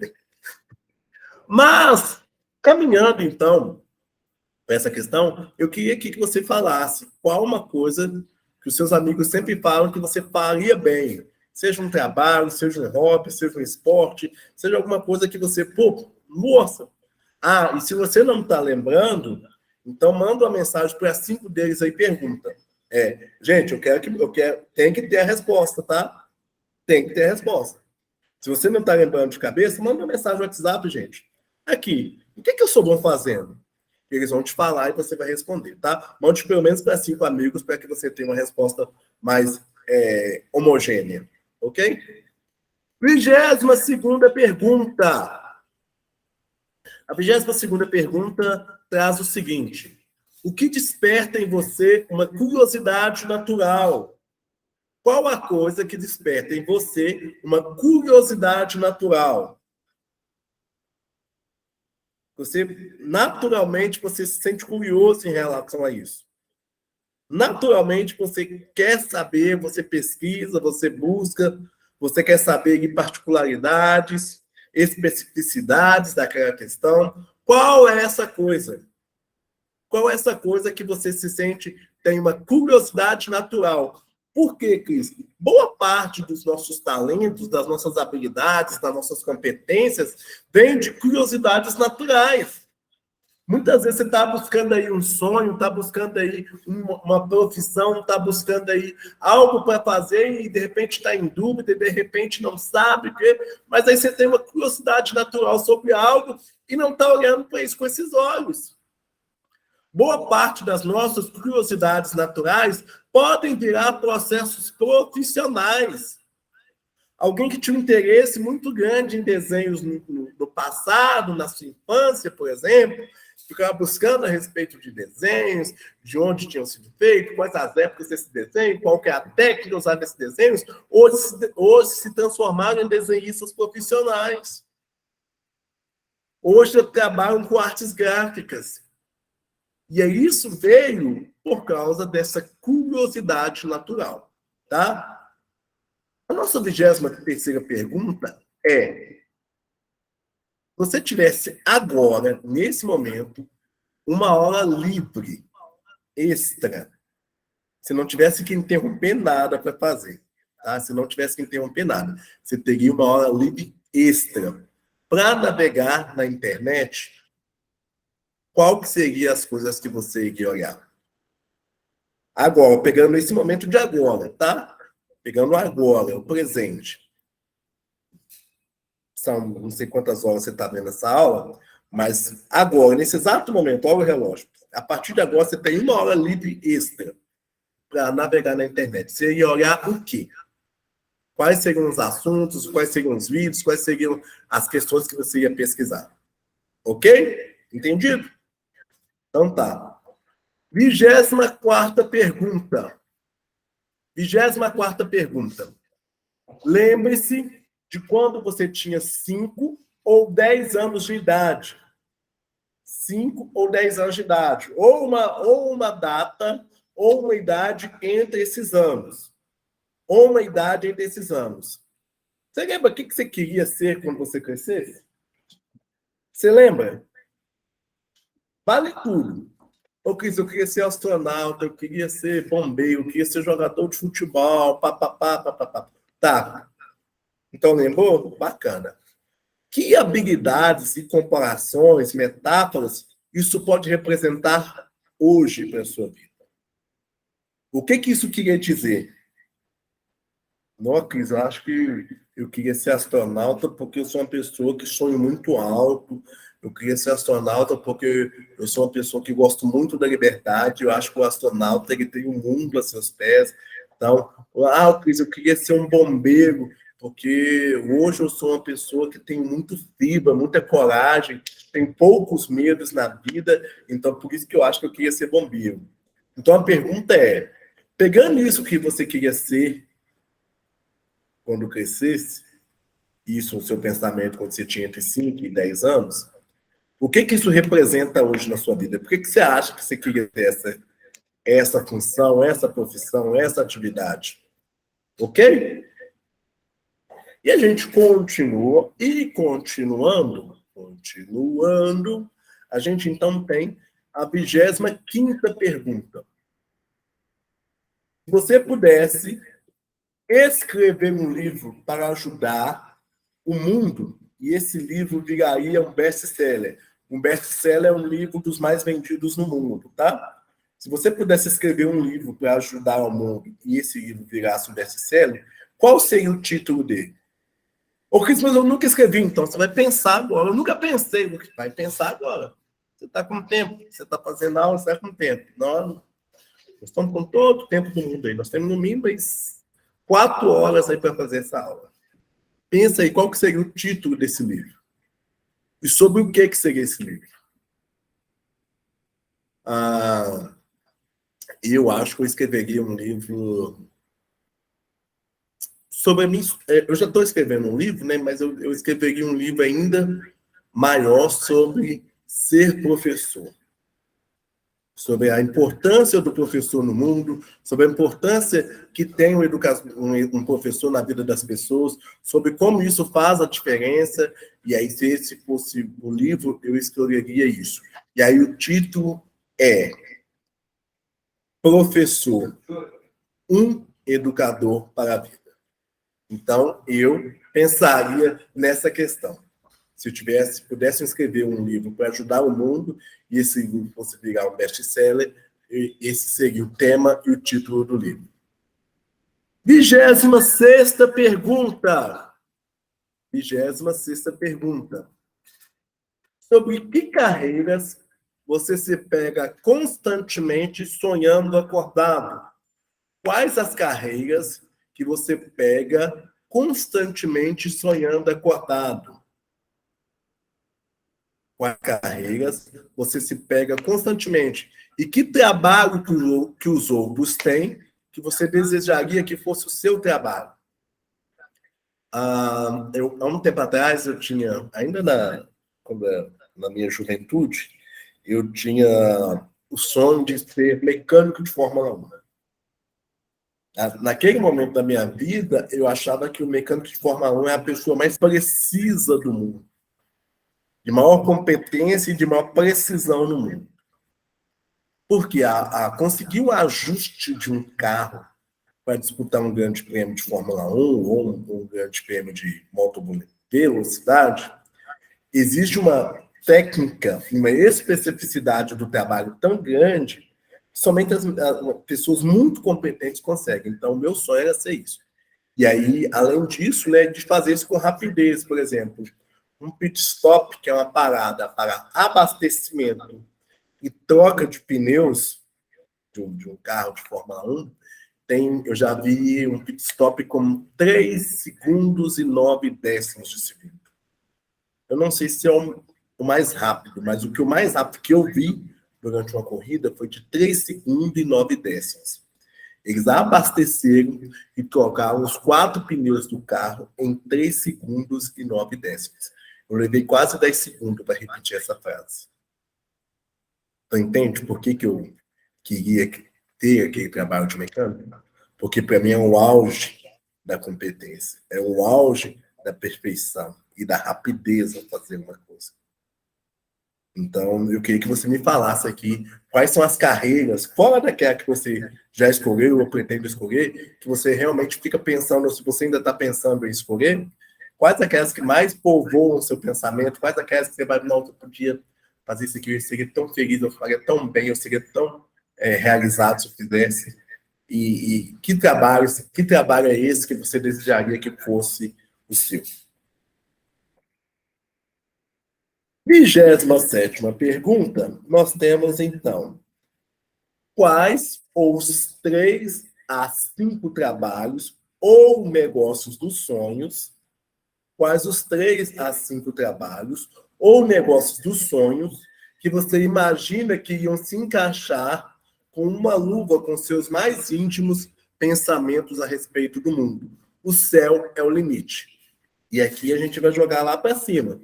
Mas, caminhando, então, para essa questão, eu queria que você falasse qual uma coisa que os seus amigos sempre falam que você faria bem. Seja um trabalho, seja um hobby, seja um esporte, seja alguma coisa que você, pô, moça. Ah, e se você não está lembrando, então manda uma mensagem para 5 deles aí e pergunta. Gente, tem que ter a resposta, tá? Tem que ter a resposta. Se você não está lembrando de cabeça, manda uma mensagem no WhatsApp, gente. Aqui, o que eu sou bom fazendo? Eles vão te falar e você vai responder, tá? Mande pelo menos para 5 amigos para que você tenha uma resposta mais homogênea, ok? 22ª pergunta. A 22ª pergunta traz o seguinte: o que desperta em você uma curiosidade natural? Qual a coisa que desperta em você uma curiosidade natural? Naturalmente, você se sente curioso em relação a isso. Naturalmente, você quer saber, você pesquisa, você busca, você quer saber de particularidades, especificidades daquela questão. Qual é essa coisa? Qual é essa coisa que você se sente, tem uma curiosidade natural? Por quê, Cris? Boa parte dos nossos talentos, das nossas habilidades, das nossas competências, vem de curiosidades naturais. Muitas vezes você está buscando aí um sonho, está buscando aí uma profissão, está buscando aí algo para fazer e de repente está em dúvida, e de repente não sabe, mas aí você tem uma curiosidade natural sobre algo e não está olhando para isso com esses olhos. Boa parte das nossas curiosidades naturais podem virar processos profissionais. Alguém que tinha um interesse muito grande em desenhos no passado, na sua infância, por exemplo, ficava buscando a respeito de desenhos, de onde tinham sido feitos, quais as épocas desse desenho, qual que é a técnica usada nesses desenhos, hoje se transformaram em desenhistas profissionais. Hoje trabalham com artes gráficas. E aí isso veio por causa dessa curiosidade natural, tá? A nossa 23ª pergunta é: você tivesse agora, nesse momento, uma hora livre, extra, se não tivesse que interromper nada para fazer, tá? Se não tivesse que interromper nada, você teria uma hora livre extra para navegar na internet, qual que seria as coisas que você iria olhar? Agora, pegando esse momento de agora, tá? Pegando agora, o presente. São não sei quantas horas você está vendo essa aula, mas agora, nesse exato momento, olha o relógio. A partir de agora, você tem 1 hora livre extra para navegar na internet. Você ia olhar o quê? Quais seriam os assuntos, quais seriam os vídeos, quais seriam as questões que você ia pesquisar. Ok? Entendido? Então tá. 24ª pergunta. 24ª pergunta. Lembre-se de quando você tinha 5 ou 10 anos de idade. 5 ou 10 anos de idade. Ou uma data, ou uma idade entre esses anos. Ou uma idade entre esses anos. Você lembra o que você queria ser quando você crescesse? Você lembra? Vale tudo. Ô, Cris, eu queria ser astronauta, eu queria ser bombeiro, eu queria ser jogador de futebol, papapá, papapá. Tá. Então, lembrou? Bacana. Que habilidades e comparações, metáforas, isso pode representar hoje para a sua vida? O que isso queria dizer? Não, Cris, eu acho que eu queria ser astronauta porque eu sou uma pessoa que sonho muito alto. Eu queria ser astronauta porque eu sou uma pessoa que gosto muito da liberdade. Eu acho que o astronauta ele tem o mundo a seus pés. Então, Cris, eu queria ser um bombeiro porque hoje eu sou uma pessoa que tem muito fibra, muita coragem, tem poucos medos na vida. Então, por isso que eu acho que eu queria ser bombeiro. Então, a pergunta é, pegando isso que você queria ser quando crescesse, isso no seu pensamento quando você tinha entre 5 e 10 anos, o que isso representa hoje na sua vida? Por que você acha que você queria ter essa função, essa profissão, essa atividade? Ok? E a gente continua, e continuando, a gente então tem a 25ª pergunta. Se você pudesse escrever um livro para ajudar o mundo, e esse livro viraria um best-seller. Um best-seller é um livro dos mais vendidos no mundo, tá? Se você pudesse escrever um livro para ajudar o mundo e esse livro virasse um best-seller, qual seria o título dele? Ô, Cris, mas eu nunca escrevi, então você vai pensar agora. Eu nunca pensei, vai pensar agora. Você está com tempo, você está fazendo aula, você está com tempo. Nós estamos com todo o tempo do mundo aí. Nós temos no mínimo 4 horas aí para fazer essa aula. Pensa aí qual que seria o título desse livro. E sobre o que seria esse livro. Eu acho que eu escreveria um livro sobre a minha... Eu já estou escrevendo um livro, né? Mas eu escreveria um livro ainda maior sobre ser professor. Sobre a importância do professor no mundo, sobre a importância que tem um professor na vida das pessoas, sobre como isso faz a diferença, e aí, se esse fosse o livro, eu escreveria isso. E aí o título é Professor, um educador para a vida. Então, eu pensaria nessa questão. Se eu pudesse escrever um livro para ajudar o mundo, e esse livro fosse virar um best-seller, esse seria o tema e o título do livro. 26ª pergunta. 26ª pergunta. Sobre que carreiras você se pega constantemente sonhando acordado? Quais as carreiras que você pega constantemente sonhando acordado? Quais carreiras você se pega constantemente? E que trabalho que os outros têm que você desejaria que fosse o seu trabalho? Há um tempo atrás, eu tinha, ainda na minha juventude, eu tinha o sonho de ser mecânico de Fórmula 1. Naquele momento da minha vida, eu achava que o mecânico de Fórmula 1 é a pessoa mais precisa do mundo, de maior competência e de maior precisão no mundo. Porque conseguir um ajuste de um carro para disputar um grande prêmio de Fórmula 1 ou um grande prêmio de moto velocidade, existe uma técnica, uma especificidade do trabalho tão grande Somente as pessoas muito competentes conseguem. Então, o meu sonho era ser isso. E aí, além disso, né, de fazer isso com rapidez, por exemplo, um pit stop, que é uma parada para abastecimento e troca de pneus de um carro de Fórmula 1, eu já vi um pit stop com 3 segundos e 9 décimos de segundo. Eu não sei se é o mais rápido, mas o mais rápido que eu vi durante uma corrida foi de 3 segundos e 9 décimos. Eles abasteceram e trocaram os 4 pneus do carro em 3 segundos e 9 décimos. Eu levei quase 10 segundos para repetir essa frase. Então, entende por que eu queria ter aquele trabalho de mecânico? Porque, para mim, é o auge da competência, é o auge da perfeição e da rapidez ao fazer uma coisa. Então, eu queria que você me falasse aqui quais são as carreiras, fora daquela que você já escolheu ou pretende escolher, que você realmente fica pensando, se você ainda está pensando em escolher, quais aquelas que mais povoam o seu pensamento, quais aquelas que você vai, não, eu podia fazer isso aqui, eu seria tão feliz, eu faria tão bem, eu seria tão realizado se eu fizesse. E que trabalho é esse que você desejaria que fosse o seu? 27ª pergunta, nós temos, então, quais os 3 a 5 trabalhos ou negócios dos sonhos, quais os 3 a 5 trabalhos ou negócios dos sonhos que você imagina que iam se encaixar com uma luva com seus mais íntimos pensamentos a respeito do mundo. O céu é o limite. E aqui a gente vai jogar lá para cima.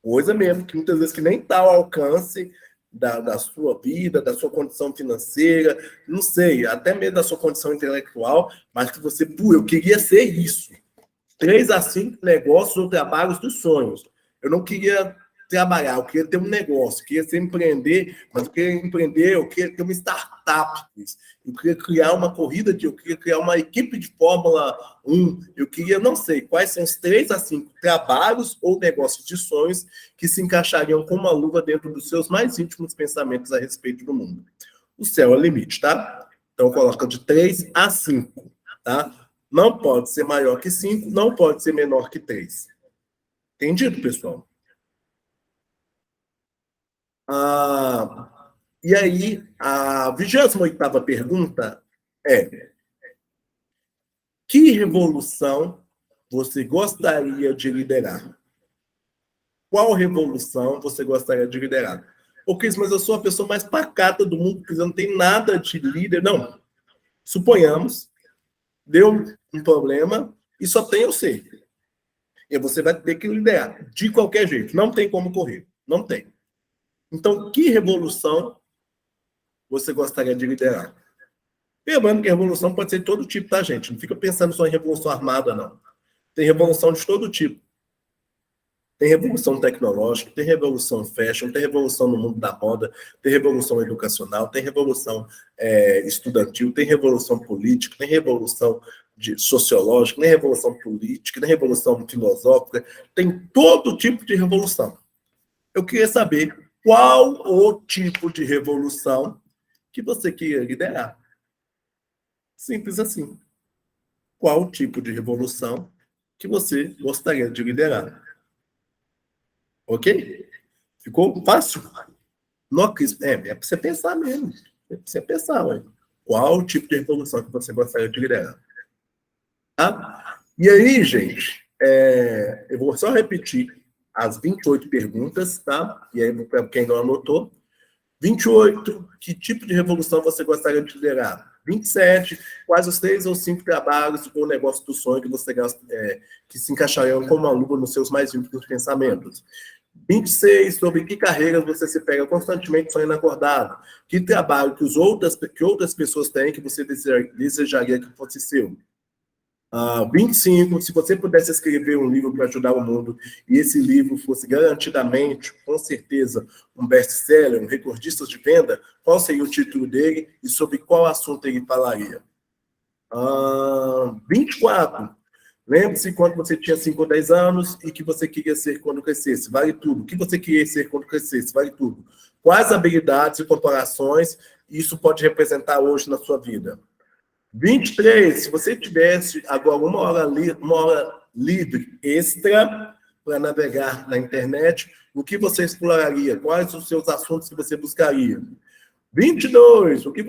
Coisa mesmo que muitas vezes que nem está ao alcance da sua vida, da sua condição financeira, não sei, até mesmo da sua condição intelectual, mas que você, eu queria ser isso. 3 a 5 negócios ou trabalhos dos sonhos. Eu não queria trabalhar, eu queria ter um negócio, eu queria ser empreender, mas eu queria empreender, eu queria ter uma startup, eu queria criar uma corrida, eu queria criar uma equipe de Fórmula 1, eu queria, não sei, quais são os 3 a 5 trabalhos ou negócios de sonhos que se encaixariam com uma luva dentro dos seus mais íntimos pensamentos a respeito do mundo. O céu é o limite, tá? Então, coloca de 3 a 5, tá? Não pode ser maior que 5, não pode ser menor que 3. Entendido, pessoal? E aí, a 28ª pergunta é: que revolução você gostaria de liderar? Qual revolução você gostaria de liderar? Porque, mas eu sou a pessoa mais pacata do mundo, porque eu não tenho nada de líder. Não. Suponhamos, deu um problema e só tem eu ser. E você vai ter que liderar, de qualquer jeito. Não tem como correr. Não tem. Então, que revolução você gostaria de liderar? Lembrando que a revolução pode ser de todo tipo, tá, gente? Não fica pensando só em revolução armada, não. Tem revolução de todo tipo. Tem revolução tecnológica, tem revolução fashion, tem revolução no mundo da moda, tem revolução educacional, tem revolução estudantil, tem revolução política, tem revolução sociológica, tem revolução política, tem revolução filosófica, tem todo tipo de revolução. Eu queria saber qual o tipo de revolução que você queria liderar. Simples assim. Qual o tipo de revolução que você gostaria de liderar? Ok? Ficou fácil? Não, é para você pensar mesmo. É para você pensar, ué. Qual o tipo de revolução que você gostaria de liderar? Tá? E aí, gente, eu vou só repetir as 28 perguntas, tá? E aí, para quem não anotou, 28, que tipo de revolução você gostaria de liderar? 27, quais os 3 ou 5 trabalhos ou negócio do sonho que você que se encaixariam como uma luva nos seus mais íntimos pensamentos? 26, sobre que carreiras você se pega constantemente sonhando acordado? Que trabalho que outras pessoas têm que você desejaria que fosse seu? 25, se você pudesse escrever um livro para ajudar o mundo e esse livro fosse garantidamente, com certeza, um best-seller, um recordista de venda, qual seria o título dele e sobre qual assunto ele falaria? 24, lembre-se quando você tinha 5 ou 10 anos e que você queria ser quando crescesse, vale tudo. O que você queria ser quando crescesse, vale tudo. Quais habilidades e comparações isso pode representar hoje na sua vida? 23, se você tivesse agora uma hora livre extra para navegar na internet, o que você exploraria? Quais os seus assuntos que você buscaria? 22, o que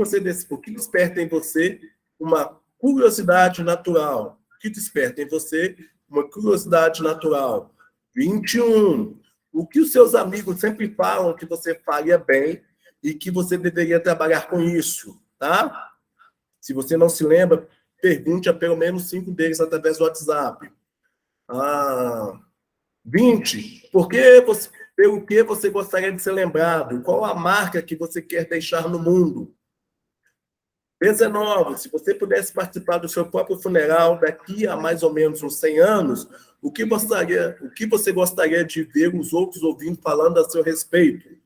desperta em você uma curiosidade natural? O que desperta em você uma curiosidade natural? 21, o que os seus amigos sempre falam que você faria bem e que você deveria trabalhar com isso, tá? Se você não se lembra, pergunte a pelo menos 5 deles através do WhatsApp. 20, pelo que você gostaria de ser lembrado? Qual a marca que você quer deixar no mundo? 19, se você pudesse participar do seu próprio funeral daqui a mais ou menos uns 100 anos, o que você gostaria de ver os outros ouvindo falando a seu respeito?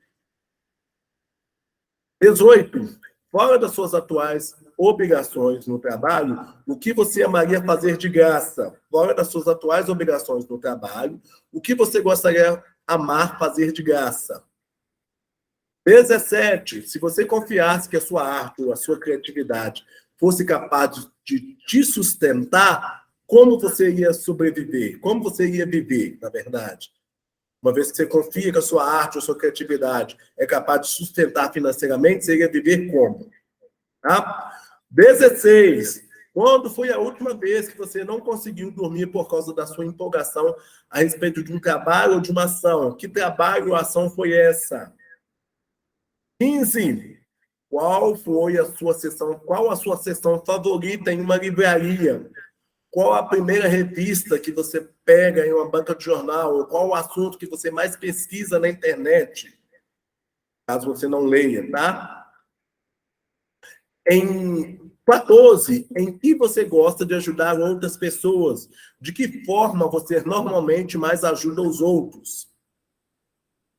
18, fora das suas atuais obrigações no trabalho, o que você amaria fazer de graça? Fora das suas atuais obrigações no trabalho, o que você gostaria de amar fazer de graça? 17, se você confiasse que a sua arte ou a sua criatividade fosse capaz de te sustentar, como você iria sobreviver? Como você iria viver, na verdade? Uma vez que você confia que a sua arte ou a sua criatividade é capaz de sustentar financeiramente, você iria viver como? Tá? 16, quando foi a última vez que você não conseguiu dormir por causa da sua empolgação a respeito de um trabalho ou de uma ação? Que trabalho ou ação foi essa? 15. Qual a sua sessão favorita em uma livraria? Qual a primeira revista que você pega em uma banca de jornal? Ou qual o assunto que você mais pesquisa na internet? Caso você não leia, tá? Em 14, em que você gosta de ajudar outras pessoas? De que forma você normalmente mais ajuda os outros?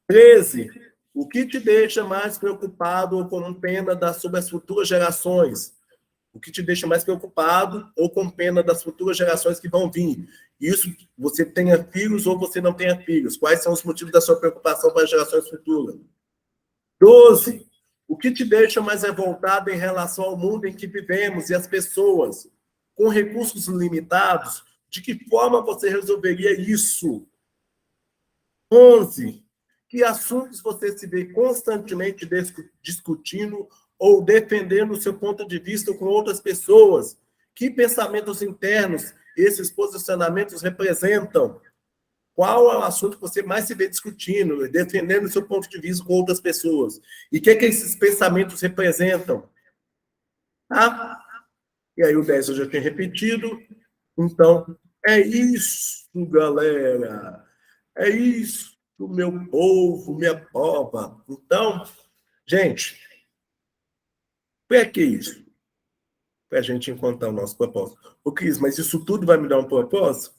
13, o que te deixa mais preocupado ou com pena sobre as futuras gerações? O que te deixa mais preocupado ou com pena das futuras gerações que vão vir? Isso, você tenha filhos ou você não tenha filhos. Quais são os motivos da sua preocupação para as gerações futuras? 12, o que te deixa mais revoltado em relação ao mundo em que vivemos e as pessoas? Com recursos limitados, de que forma você resolveria isso? 11, que assuntos você se vê constantemente discutindo ou defendendo o seu ponto de vista com outras pessoas? Que pensamentos internos esses posicionamentos representam? Qual é o assunto que você mais se vê discutindo, defendendo o seu ponto de vista com outras pessoas? E o que esses pensamentos representam? Tá? E aí o 10 eu já tinha repetido. Então, é isso, galera. É isso, meu povo, minha pova. Então, gente, para que isso? Para a gente encontrar o nosso propósito. Ô, Cris, mas isso tudo vai me dar um propósito?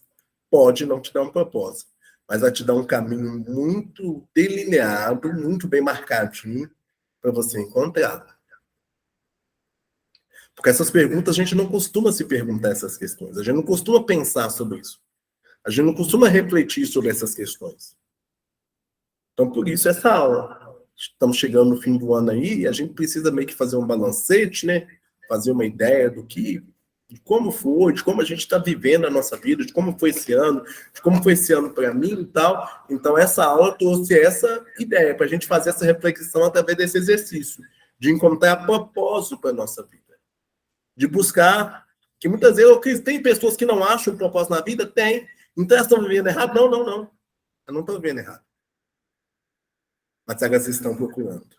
Pode não te dar um propósito, mas vai te dar um caminho muito delineado, muito bem marcadinho para você encontrar. Porque essas perguntas, a gente não costuma se perguntar essas questões, a gente não costuma pensar sobre isso, a gente não costuma refletir sobre essas questões. Então, por isso, essa aula. Estamos chegando no fim do ano aí e a gente precisa meio que fazer um balancete, né? Fazer uma ideia de como foi, de como a gente está vivendo a nossa vida, de como foi esse ano, de como foi esse ano para mim e tal. Então, essa aula trouxe essa ideia para a gente fazer essa reflexão através desse exercício, de encontrar propósito para a nossa vida, de buscar, que muitas vezes tem pessoas que não acham propósito na vida, tem. Então, elas estão vivendo errado? Não. Elas não estão vivendo errado. Mas elas estão procurando.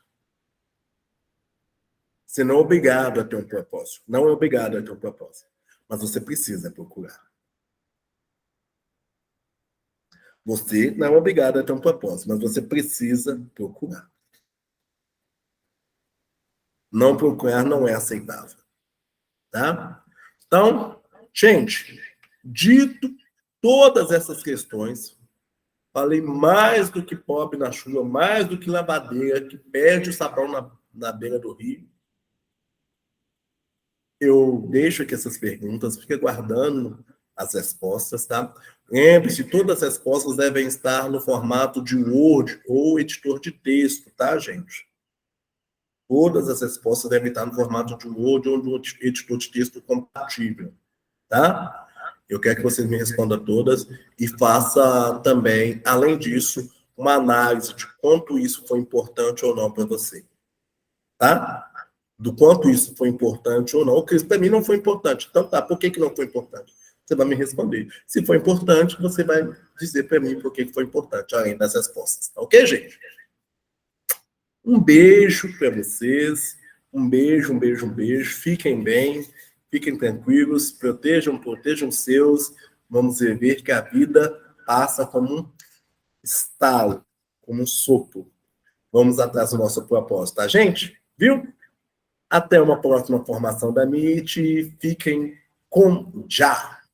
Você não é obrigado a ter um propósito. Não é obrigado a ter um propósito. Mas você precisa procurar. Você não é obrigado a ter um propósito, mas você precisa procurar. Não procurar não é aceitável. Tá? Então, gente, dito todas essas questões, falei mais do que pobre na chuva, mais do que lavadeira que perde o sabão na beira do rio. Eu deixo aqui essas perguntas, fica guardando as respostas, tá? Lembre-se, todas as respostas devem estar no formato de Word ou editor de texto, tá, gente? Todas as respostas devem estar no formato de Word ou de um editor de texto compatível, tá? Eu quero que vocês me respondam todas e faça também, além disso, uma análise de quanto isso foi importante ou não para você, tá? Do quanto isso foi importante ou não. Porque isso para mim não foi importante. Então tá, por que não foi importante? Você vai me responder. Se foi importante, você vai dizer para mim por que foi importante, além das respostas. Tá ok, gente? Um beijo para vocês. Um beijo, um beijo, um beijo. Fiquem bem, fiquem tranquilos, protejam os seus. Vamos ver que a vida passa como um estalo, como um sopro. Vamos atrás do nosso propósito, tá, gente? Viu? Até uma próxima formação da MIT. Fiquem com já!